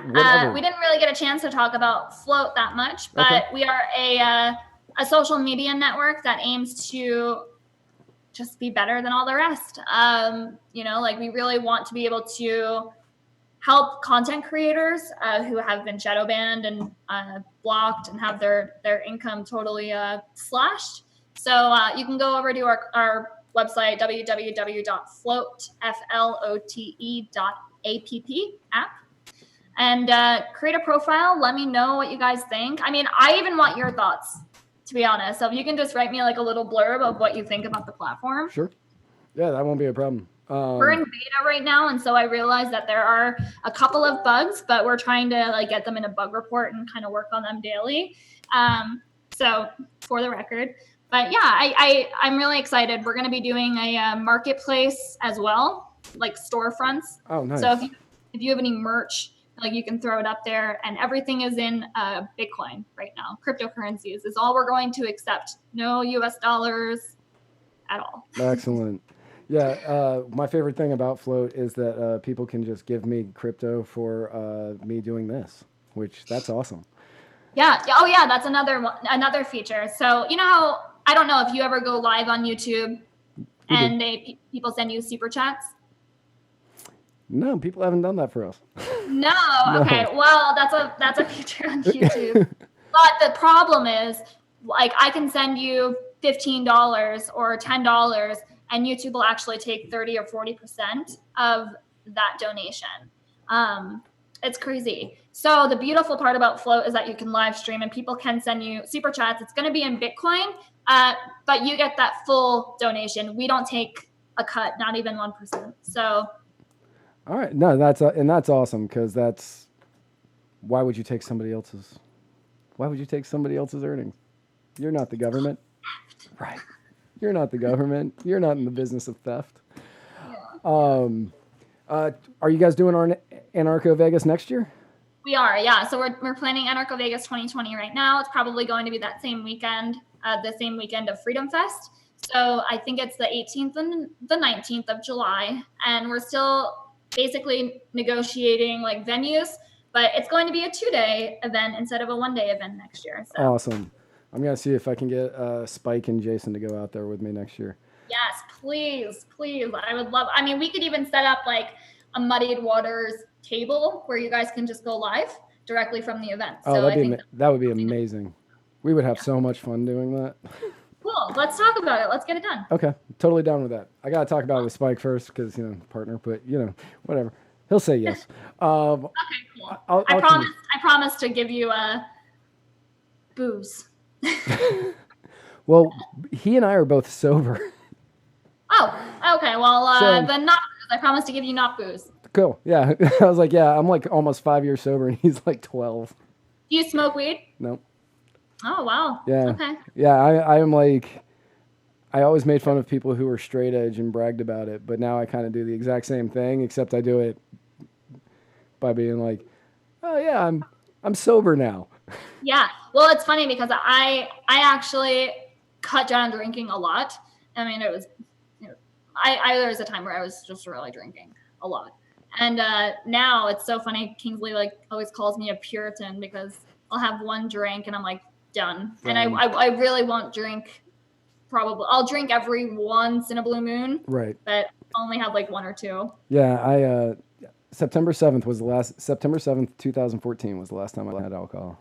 we didn't really get a chance to talk about Float that much, but we are a social media network that aims to just be better than all the rest. Like, we really want to be able to help content creators who have been shadow banned and blocked and have their income totally slashed. So you can go over to our website, www.flote.app, and create a profile. Let me know what you guys think. I mean, I even want your thoughts, to be honest. So if you can just write me like a little blurb of what you think about the platform. Sure. Yeah, that won't be a problem. We're in beta right now, and so I realize that there are a couple of bugs, but we're trying to like get them in a bug report and kind of work on them daily. So for the record. But yeah, I'm really excited. We're going to be doing a marketplace as well, like storefronts. Oh, nice. So if you have any merch, like, you can throw it up there, and everything is in Bitcoin right now. Cryptocurrencies is all we're going to accept. No US dollars at all. Excellent. Yeah, my favorite thing about Float is that people can just give me crypto for me doing this, that's awesome. Yeah. Oh, yeah. That's another feature. So, how, I don't know if you ever go live on YouTube and people send you super chats. No, people haven't done that for us. No. Okay. Well, that's a feature on YouTube. But the problem is, like, I can send you $15 or $10, and YouTube will actually take 30 or 40% of that donation. It's crazy. So the beautiful part about Float is that you can live stream and people can send you super chats. It's going to be in Bitcoin, but you get that full donation. We don't take a cut, not even 1%. So. All right. No, that's awesome, because why would you take somebody else's earnings? You're not the government. Right. You're not the government. You're not in the business of theft. Yeah. Are you guys doing our Anarcho Vegas next year? We are, yeah. So we're planning Anarcho Vegas 2020 right now. It's probably going to be that same weekend, the same weekend of Freedom Fest. So I think it's the 18th and the 19th of July, and we're still basically negotiating like venues, but it's going to be a 2-day event instead of a 1-day event next year. So. Awesome. I'm going to see if I can get Spike and Jason to go out there with me next year. Yes, please. I would love, I mean, we could even set up like a Muddied Waters table where you guys can just go live directly from the event. Oh, so that would be amazing. We would have so much fun doing that. Cool. Let's talk about it. Let's get it done. Okay. Totally down with that. I got to talk about it with Spike first because, partner, but, whatever. He'll say yes. Okay, cool. I promise to give you booze. Well, he and I are both sober. Oh, okay. Well, then not booze. I promise to give you not booze. Cool. Yeah. I was like, yeah, I'm like almost 5 years sober and he's like 12. Do you smoke weed? No. Oh, wow. Yeah. Okay. Yeah. I am like, I always made fun of people who were straight edge and bragged about it, but now I kind of do the exact same thing, except I do it by being like, oh yeah, I'm sober now. Yeah. Well, it's funny because I actually cut down drinking a lot. I mean, it was, there was a time where I was just really drinking a lot. And now it's so funny. Kingsley like always calls me a Puritan because I'll have one drink and I'm like done. And I really won't drink. Probably I'll drink every once in a blue moon. Right. But only have like one or two. Yeah. September 7th, 2014 was the last time I had alcohol.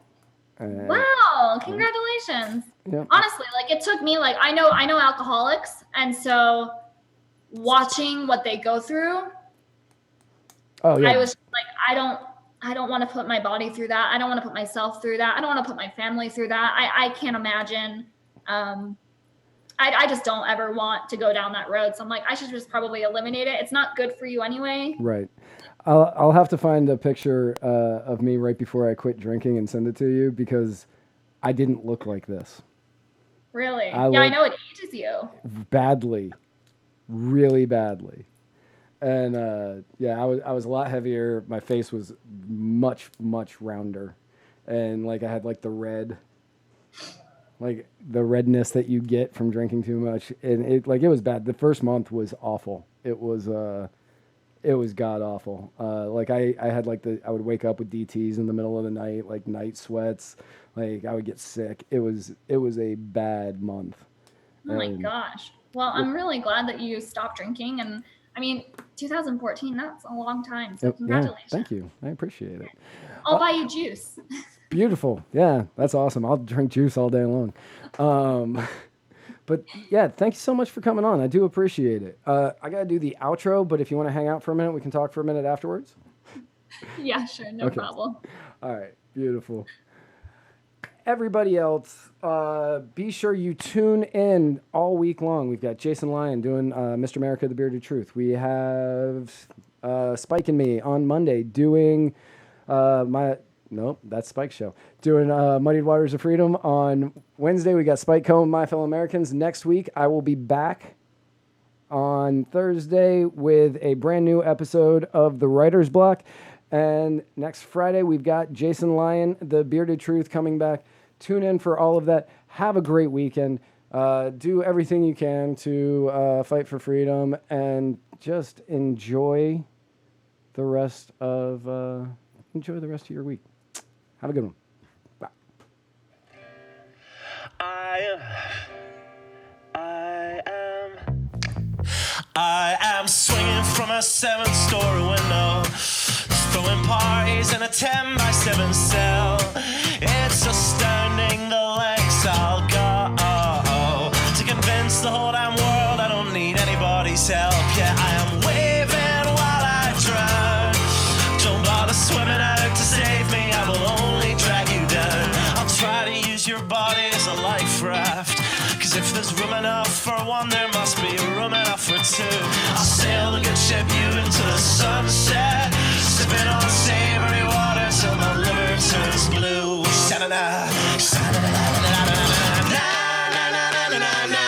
Wow. Congratulations. Yeah. Honestly, like it took me like, I know alcoholics. And so watching what they go through, I was like, I don't want to put my body through that. I don't want to put myself through that. I don't want to put my family through that. I can't imagine. I just don't ever want to go down that road. So I'm like, I should just probably eliminate it. It's not good for you anyway. Right. I'll have to find a picture of me right before I quit drinking and send it to you because I didn't look like this. Really? I know it ages you. Badly. Really badly. And I was a lot heavier. My face was much, much rounder. And like I had like the redness that you get from drinking too much. And it was bad. The first month was awful. It was god awful. Like I had I would wake up with DTs in the middle of the night, like night sweats. Like I would get sick. It was a bad month. Oh my gosh. Well, I'm really glad that you stopped drinking. And I mean, 2014, that's a long time. So congratulations. Yeah, thank you. I appreciate it. I'll buy you juice. Beautiful. Yeah, that's awesome. I'll drink juice all day long. But yeah, thank you so much for coming on. I do appreciate it. I got to do the outro, but if you want to hang out for a minute, we can talk for a minute afterwards. Yeah, sure. No problem. All right. Beautiful. Everybody else, be sure you tune in all week long. We've got Jason Lyon doing Mr. America, the Bearded Truth. We have Spike and me on Monday doing that's Spike's show. Doing Muddied Waters of Freedom. On Wednesday, we got Spike Cohen, My Fellow Americans. Next week, I will be back on Thursday with a brand new episode of The Writer's Block. And next Friday, we've got Jason Lyon, The Bearded Truth, coming back. Tune in for all of that. Have a great weekend. Do everything you can to fight for freedom and just enjoy the rest of your week. Have a good one. Bye. I am swinging from a 7-story window, throwing parties in a 10-by-7 cell. It's astounding the lengths I'll go to convince the whole damn world I don't need anybody's help. Yeah, I am waving while I drown. Don't bother swimming out to save me, I will only drag you down. I'll try to use your body as a life raft, 'cause if there's room enough for one, there must be room enough for two. I'll sail the good ship you into the sunset, sipping on savory water till my liver turns blue. Sha-na-na, sha-na-na-na-na-na-na-na.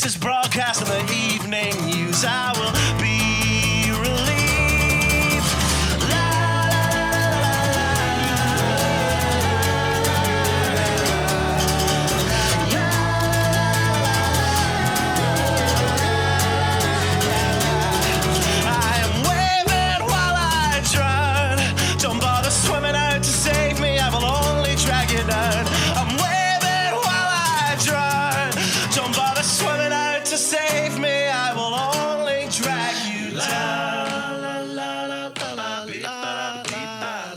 Is broadcast in the evening news. I will be relieved. La, la, I am waving while I drown. Don't bother swimming out to save me, I will only drag you down. I'm waving while I drown. Don't bother swimming out to save me, I will only drag you down. La, la, la, la, la, la,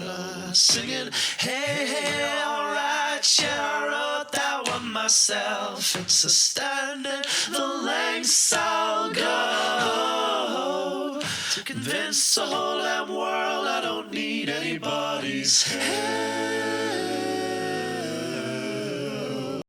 la, singing, hey, hey, alright, yeah, I wrote that one myself. It's astounding the lengths I'll go to convince the whole damn world I don't need anybody's help.